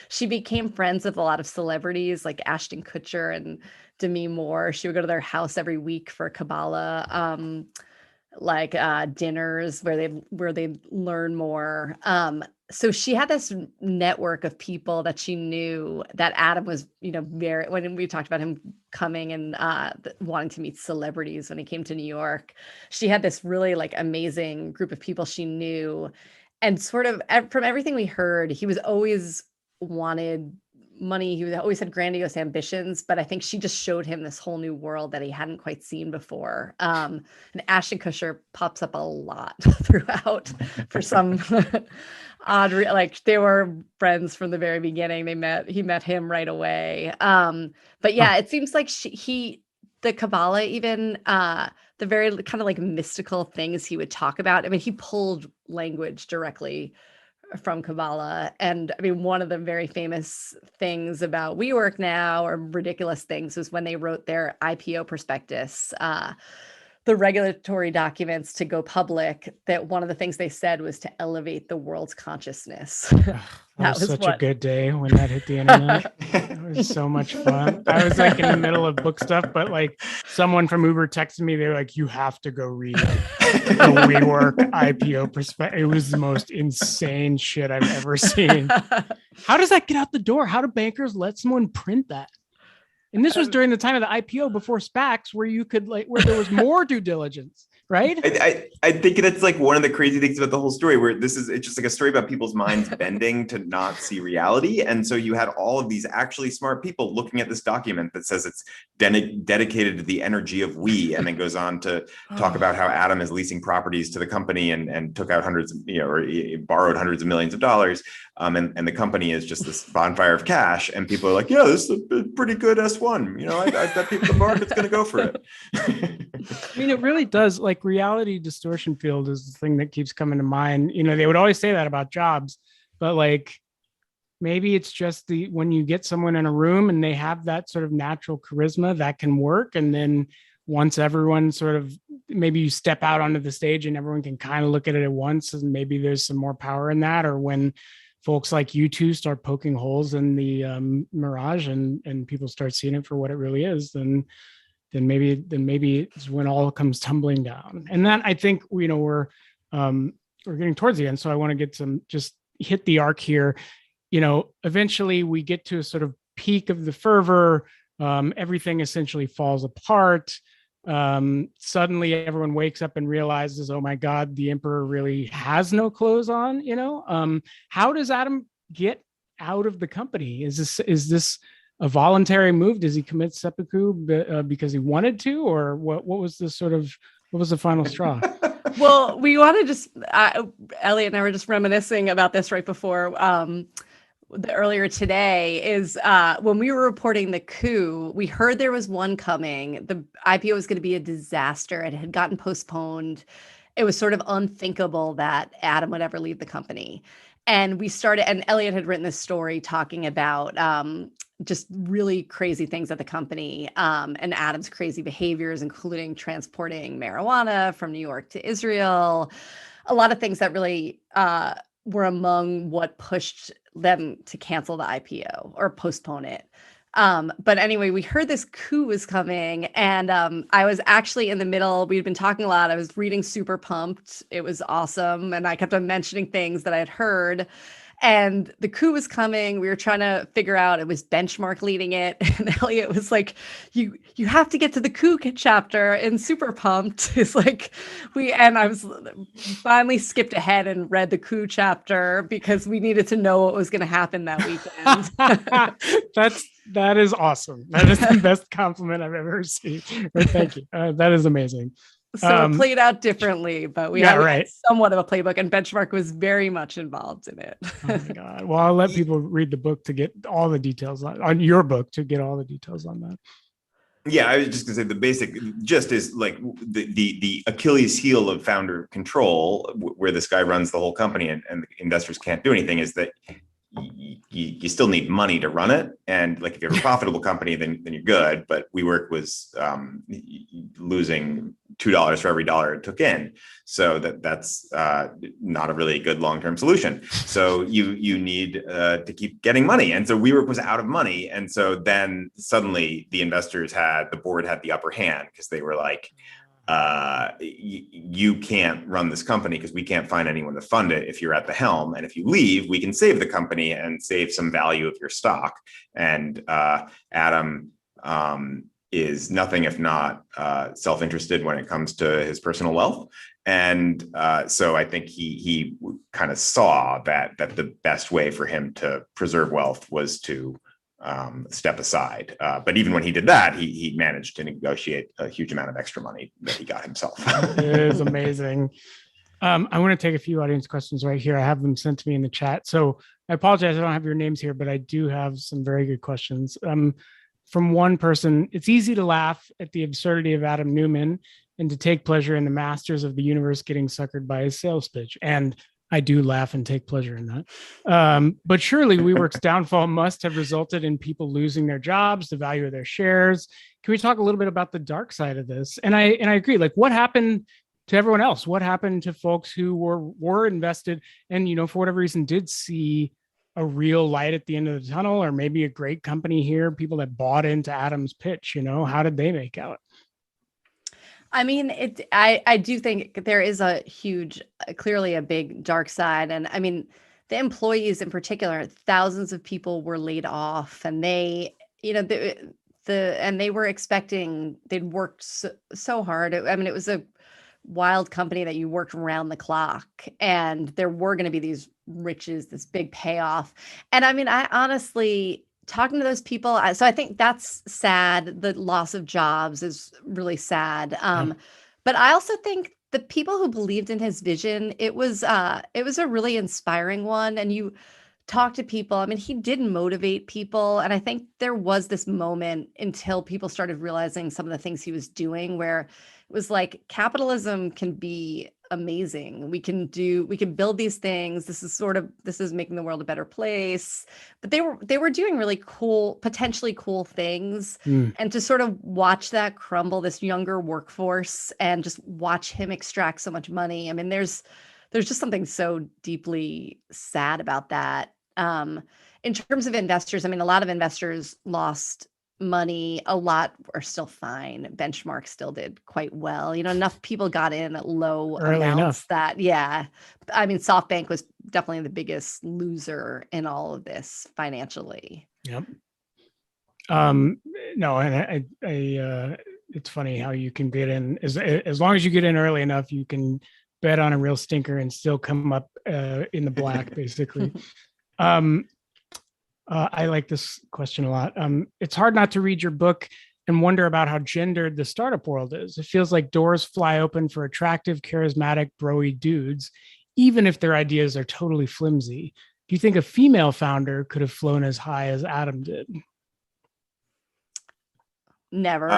She became friends with a lot of celebrities like Ashton Kutcher and Demi Moore. She would go to their house every week for Kabbalah dinners where they learn more. So she had this network of people that she knew that Adam was, very, when we talked about him coming and wanting to meet celebrities when he came to New York, she had this really amazing group of people she knew. And sort of from everything we heard, he was always wanted money. He always had grandiose ambitions, but I think she just showed him this whole new world that he hadn't quite seen before. And Ashton Kutcher pops up a lot throughout for some odd, they were friends from the very beginning. He met him right away. But yeah, it seems like the Kabbalah, even the very kind of mystical things he would talk about. I mean, he pulled language directly from Kabbalah. And I mean, one of the very famous things about WeWork now, or ridiculous things, was when they wrote their IPO prospectus, the regulatory documents to go public, that one of the things they said was to elevate the world's consciousness. That was such a good day when that hit the internet. It was so much fun. I was in the middle of book stuff, but someone from Uber texted me. They were like, "You have to go read the WeWork IPO prospectus." It was the most insane shit I've ever seen. How does that get out the door? How do bankers let someone print that? And this was during the time of the IPO before SPACs, where you could where there was more due diligence, right? I think that's one of the crazy things about the whole story, where it's just a story about people's minds bending to not see reality. And so you had all of these actually smart people looking at this document that says it's dedicated to the energy of we, and then goes on to talk about how Adam is leasing properties to the company and took out hundreds, or borrowed hundreds of millions of dollars. And the company is just this bonfire of cash, and people are like, yeah, this is a pretty good S1. I bet the market's going to go for it. I mean, it really does. Reality distortion field is the thing that keeps coming to mind. They would always say that about jobs, but maybe it's just when you get someone in a room and they have that sort of natural charisma that can work. And then once everyone maybe you step out onto the stage and everyone can kind of look at it at once, and maybe there's some more power in that. Or when folks like you two start poking holes in the mirage and people start seeing it for what it really is, then maybe it's when all comes tumbling down. And then I think, we're getting towards the end. So I want to just hit the arc here. Eventually we get to a sort of peak of the fervor. Everything essentially falls apart. Suddenly everyone wakes up and realizes, oh my God, the emperor really has no clothes on, how does Adam get out of the company? Is this a voluntary move? Does he commit seppuku because he wanted to, or what was the final straw? Well, we want to just, Eliot and I were just reminiscing about this right before, earlier today, is when we were reporting the coup, we heard there was one coming. The IPO was going to be a disaster. It had gotten postponed. It was sort of unthinkable that Adam would ever leave the company. And Eliot had written this story talking about just really crazy things at the company, and Adam's crazy behaviors, including transporting marijuana from New York to Israel, a lot of things that really were among what pushed them to cancel the IPO or postpone it. But anyway, we heard this coup was coming, and I was actually in the middle. We'd been talking a lot. I was reading Super Pumped. It was awesome, and I kept on mentioning things that I had heard. And the coup was coming. We were trying to figure out, it was Benchmark leading it. And Eliot was like, you have to get to the coup chapter in Super Pumped. It's like and I was finally skipped ahead and read the coup chapter because we needed to know what was going to happen that weekend. That is awesome. That is the best compliment I've ever received. Thank you. That is amazing. So it played out differently, but we had somewhat of a playbook, and Benchmark was very much involved in it. Oh my God. Well, I'll let people read the book to get all the details on your book to get all the details on that. Yeah, I was just gonna say the basic just is like the Achilles heel of founder control, where this guy runs the whole company and the investors can't do anything, is that you still need money to run it. And like, if you have a profitable company, then you're good. But WeWork was losing $2 for every dollar it took in. So that's not a really good long-term solution. So you need to keep getting money. And so WeWork was out of money. And so then suddenly the board had the upper hand, because they were like, you can't run this company because we can't find anyone to fund it if you're at the helm. And if you leave, we can save the company and save some value of your stock. And Adam is nothing if not self-interested when it comes to his personal wealth. And so I think he kind of saw that the best way for him to preserve wealth was to step aside. But even when he did that, he managed to negotiate a huge amount of extra money that he got himself. It is amazing. I want to take a few audience questions right here. I have them sent to me in the chat. So I apologize, I don't have your names here, but I do have some very good questions. From one person, it's easy to laugh at the absurdity of Adam Neumann and to take pleasure in the masters of the universe getting suckered by his sales pitch. And I do laugh and take pleasure in that. But surely WeWork's downfall must have resulted in people losing their jobs, the value of their shares. Can we talk a little bit about the dark side of this? And I agree, like, what happened to everyone else? What happened to folks who were invested and, for whatever reason, did see a real light at the end of the tunnel, or maybe a great company here, people that bought into Adam's pitch, how did they make out? I mean, I do think there is clearly a big dark side. And I mean, the employees in particular, thousands of people were laid off, and they, and they were expecting, they'd worked so hard. I mean, it was a wild company that you worked around the clock, and there were going to be these riches, this big payoff. And I mean, I honestly, talking to those people, so I think that's sad. The loss of jobs is really sad. But I also think the people who believed in his vision, it was a really inspiring one. And you talk to people, I mean, he did motivate people. And I think there was this moment until people started realizing some of the things he was doing, where it was like, capitalism can be amazing. We can build these things. This is making the world a better place. But they were doing really cool, potentially cool things. And to sort of watch that crumble, this younger workforce, and just watch him extract so much money. I mean, there's just something so deeply sad about that. In terms of investors, I mean, a lot of investors lost money. A lot are still fine. Benchmark still did quite well. Enough people got in at low early amounts enough that, yeah. I mean, SoftBank was definitely the biggest loser in all of this financially. Yep. No, and I it's funny how you can get in as long as you get in early enough, you can bet on a real stinker and still come up in the black, basically. I like this question a lot. It's hard not to read your book and wonder about how gendered the startup world is. It feels like doors fly open for attractive, charismatic, broy dudes, even if their ideas are totally flimsy. Do you think a female founder could have flown as high as Adam did? Never.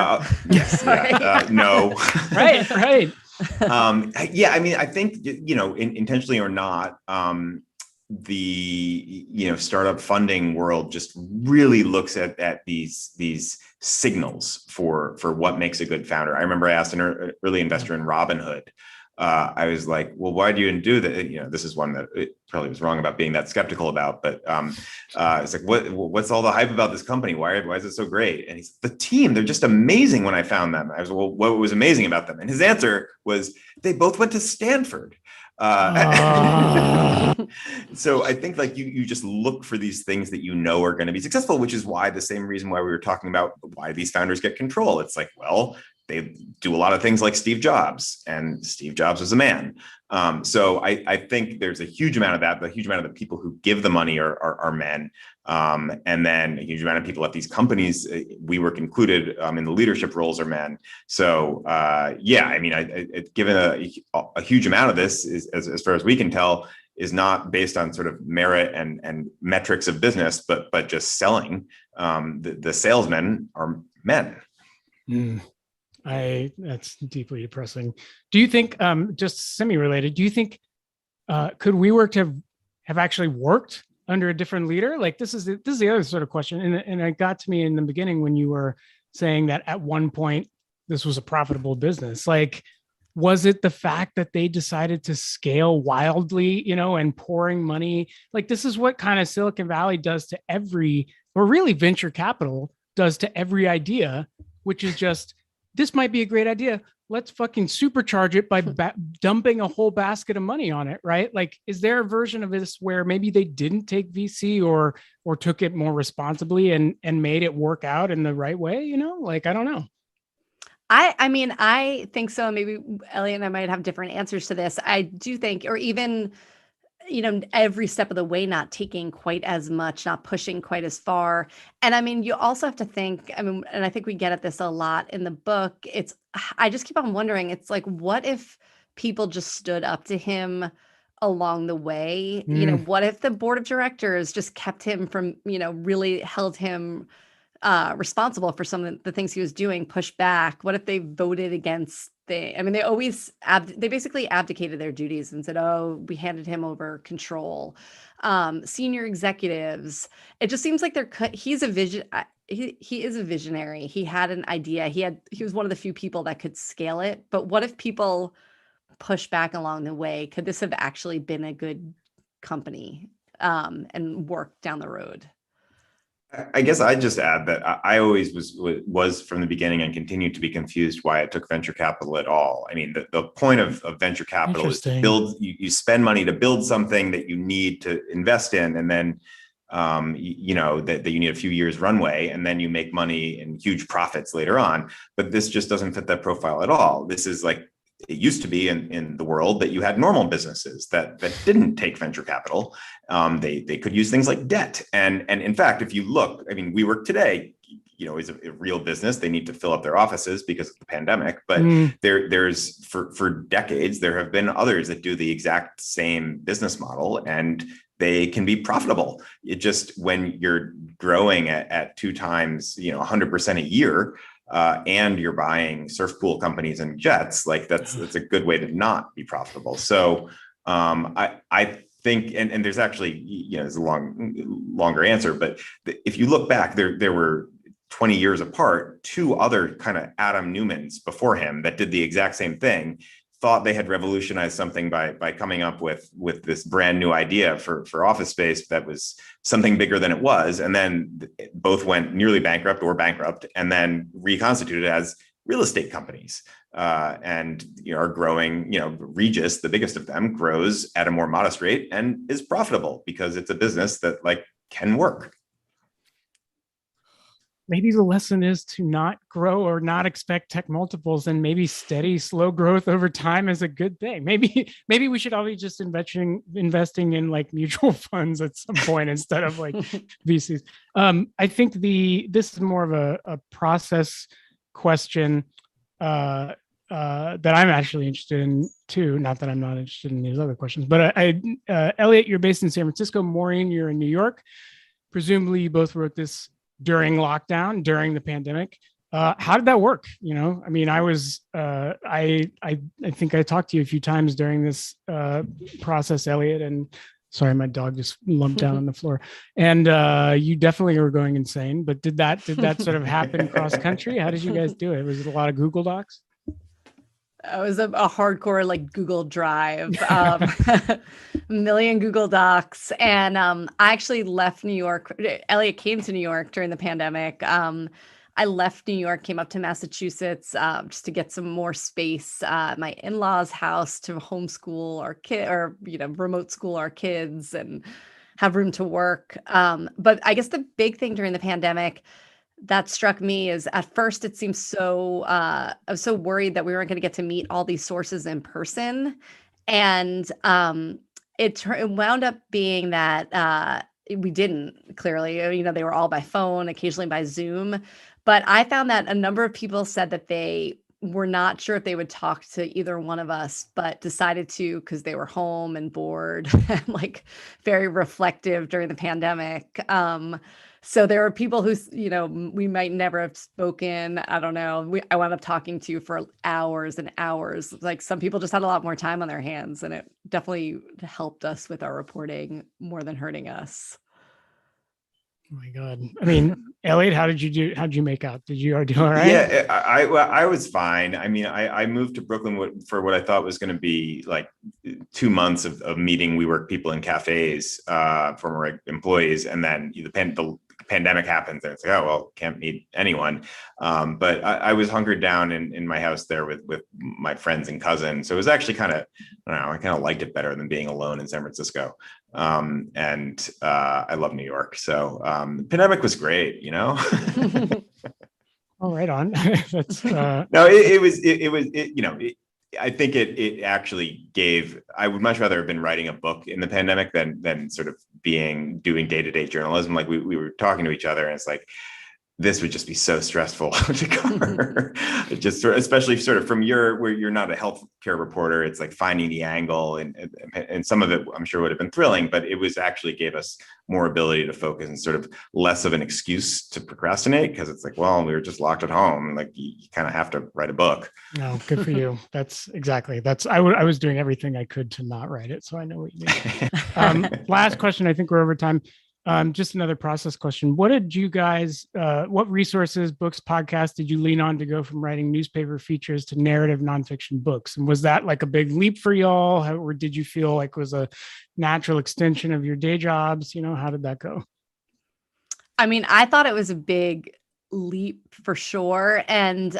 Yes. No. Right. Yeah. I mean, I think, intentionally or not, the startup funding world just really looks at these signals for what makes a good founder. I remember I asked an early investor in Robinhood, I was like, well, why do you do that? You know, this is one that it probably was wrong about being that skeptical about, but it's like, what's all the hype about this company? Why is it so great? And he's the team, they're just amazing when I found them. I was, well, what was amazing about them? And his answer was, they both went to Stanford. So I think like you just look for these things that you know are going to be successful, which is why the same reason why we were talking about why these founders get control. It's like, well, they do a lot of things like Steve Jobs, and Steve Jobs was a man. So I think there's a huge amount of that. The huge amount of the people who give the money are men. And then a huge amount of people at these companies, WeWork included, in the leadership roles are men. So yeah, I mean, given a huge amount of this is, as far as we can tell, is not based on sort of merit and metrics of business, but just selling. The salesmen are men. That's deeply depressing. Do you think, just semi-related, do you think could WeWork have actually worked under a different leader? Like this is the other sort of question, and it got to me in the beginning when you were saying that at one point this was a profitable business. Like, was it the fact that they decided to scale wildly, you know, and pouring money? Like this is what kind of Silicon Valley does to every, or really venture capital does to every idea, which is just, this might be a great idea. Let's fucking supercharge it by dumping a whole basket of money on it, right? Like, is there a version of this where maybe they didn't take VC or took it more responsibly and made it work out in the right way? You know, like, I don't know. I mean, I think so. Maybe Eliot and I might have different answers to this. I do think, or even, you know, every step of the way, not taking quite as much, not pushing quite as far. And I mean, you also have to think, I mean, and I think we get at this a lot in the book. I just keep on wondering, it's like, what if people just stood up to him along the way? You know, what if the board of directors just kept him from, you know, really held him responsible for some of the things he was doing, pushed back? What if they voted against I mean, they basically abdicated their duties and said, oh, we handed him over control. Senior executives, it just seems like he's a vision. He is a visionary. He had an idea. He was one of the few people that could scale it. But what if people push back along the way? Could this have actually been a good company and work down the road? I guess I'd just add that I always was from the beginning and continued to be confused why it took venture capital at all. I mean, the point of venture capital is to build, you spend money to build something that you need to invest in, and then you know, that you need a few years runway, and then you make money and huge profits later on. But this just doesn't fit that profile at all. This is like, it used to be in the world that you had normal businesses that didn't take venture capital. They could use things like debt. And in fact, if you look, I mean, WeWork today, you know, is a real business. They need to fill up their offices because of the pandemic, but there's for decades, there have been others that do the exact same business model, and they can be profitable. It just, when you're growing at 2 times, you know, 100% a year, and you're buying surf pool companies and jets, like that's a good way to not be profitable. So I think, and there's actually, you know, there's a longer answer, but if you look back, there were 20 years apart, 2 other kind of Adam Neumanns before him that did the exact same thing, thought they had revolutionized something by coming up with this brand new idea for office space that was something bigger than it was. And then both went nearly bankrupt or bankrupt, and then reconstituted as real estate companies, and, you know, are growing. You know, Regis, the biggest of them, grows at a more modest rate and is profitable because it's a business that like can work. Maybe the lesson is to not grow or not expect tech multiples, and maybe steady, slow growth over time is a good thing. Maybe we should all be just investing in like mutual funds at some point instead of like VCs. I think this is more of a process question that I'm actually interested in too. Not that I'm not interested in these other questions, but Eliot, you're based in San Francisco. Maureen, you're in New York. Presumably you both wrote this during lockdown, during the pandemic. How did that work? You know, I mean, I think I talked to you a few times during this process, Eliot, and sorry, my dog just lumped down on the floor. And you definitely were going insane, but did that sort of happen cross country? How did you guys do it? Was it a lot of Google Docs? It was a hardcore like Google Drive, a million Google Docs. And I actually left New York. Eliot came to New York during the pandemic. I left New York, came up to Massachusetts just to get some more space at my in-laws' house to homeschool our kid or, remote school our kids and have room to work. But I guess the big thing during the pandemic that struck me is at first it seemed so, I was so worried that we weren't going to get to meet all these sources in person. And it wound up being that we didn't clearly, they were all by phone, occasionally by Zoom. But I found that a number of people said that they were not sure if they would talk to either one of us, but decided to because they were home and bored and like very reflective during the pandemic. So there are people who, we might never have spoken. I don't know. I wound up talking to for hours and hours. Like some people just had a lot more time on their hands, and it definitely helped us with our reporting more than hurting us. Oh my God. I mean, Eliot, how did you do? How'd you make out? Did you do all right? Yeah, I was fine. I mean, I moved to Brooklyn for what I thought was going to be like 2 months of meeting WeWork people in cafes, former employees. And then the pandemic happens and it's like, oh, well, can't meet anyone. But I was hunkered down in my house there with my friends and cousins. So it was actually kind of, I don't know, I kind of liked it better than being alone in San Francisco. And I love New York. So the pandemic was great, Oh, right on. That's no, I think it actually gave, I would much rather have been writing a book in the pandemic than sort of doing day-to-day journalism. Like we were talking to each other and it's like, this would just be so stressful to cover. Just especially sort of from where you're not a healthcare reporter, it's like finding the angle and some of it I'm sure would have been thrilling, but it was actually gave us more ability to focus and sort of less of an excuse to procrastinate because it's like, well, we were just locked at home. Like you kind of have to write a book. No, good for you. I was doing everything I could to not write it. So I know what you mean. Last question. I think we're over time. Just another process question. What did you guys, what resources, books, podcasts did you lean on to go from writing newspaper features to narrative nonfiction books? And was that like a big leap for y'all? Or did you feel like it was a natural extension of your day jobs? How did that go? I mean, I thought it was a big leap for sure. And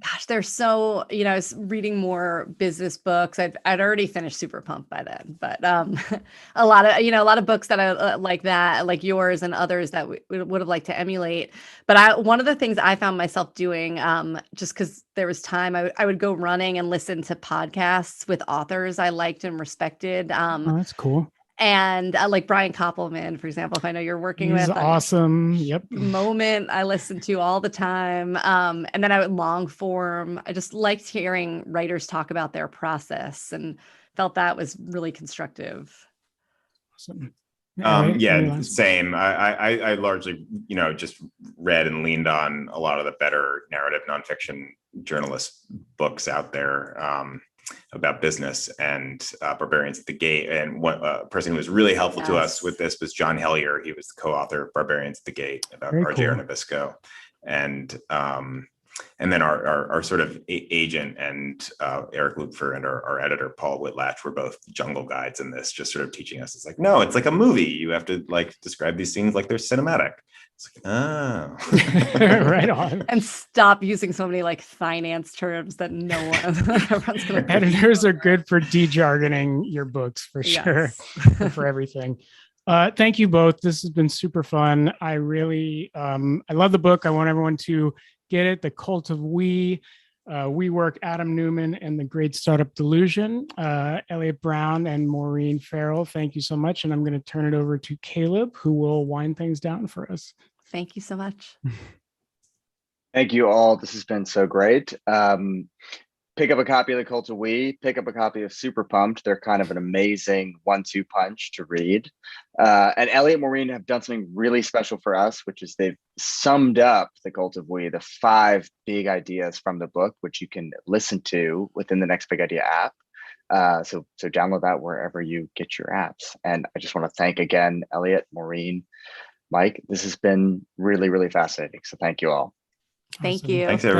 gosh, there's so, I was reading more business books. I'd already finished Super Pumped by then, but a lot of books that I like that, like yours and others that we would have liked to emulate. But one of the things I found myself doing, just because there was time, I would go running and listen to podcasts with authors I liked and respected. Oh, that's cool. And like Brian Koppelman, for example, if I know you're working He's with, awesome. Yep. Moment I listen to all the time. And then I would long form. I just liked hearing writers talk about their process and felt that was really constructive. Awesome. Yeah, same. I largely, just read and leaned on a lot of the better narrative nonfiction journalist books out there. About business and Barbarians at the Gate. And one person who was really helpful to us with this was John Hellier. He was the co-author of Barbarians at the Gate about RJ Nabisco. And then our sort of agent and Eric Lupfer and our editor, Paul Whitlatch, were both jungle guides in this, just sort of teaching us. It's like, no, it's like a movie. You have to like describe these scenes like they're cinematic. It's like, oh. Right on. And stop using so many like finance terms that no one, everyone's going to. Editors are good for de-jargoning your books for sure, for everything. Thank you both. This has been super fun. I really, I love the book. I want everyone to get it. The Cult of WeWork, Adam Neumann, and the Great Startup Delusion. Eliot Brown and Maureen Farrell, thank you so much. And I'm going to turn it over to Caleb, who will wind things down for us. Thank you so much. Thank you all. This has been so great. Pick up a copy of The Cult of We, pick up a copy of Super Pumped. They're kind of an amazing 1-2 punch to read. And Eliot and Maureen have done something really special for us, which is they've summed up The Cult of We, the 5 big ideas from the book, which you can listen to within the Next Big Idea app. So download that wherever you get your apps. And I just want to thank again, Eliot, Maureen, Mike. This has been really, really fascinating. So thank you all. Thank Awesome. you. Thanks, everyone.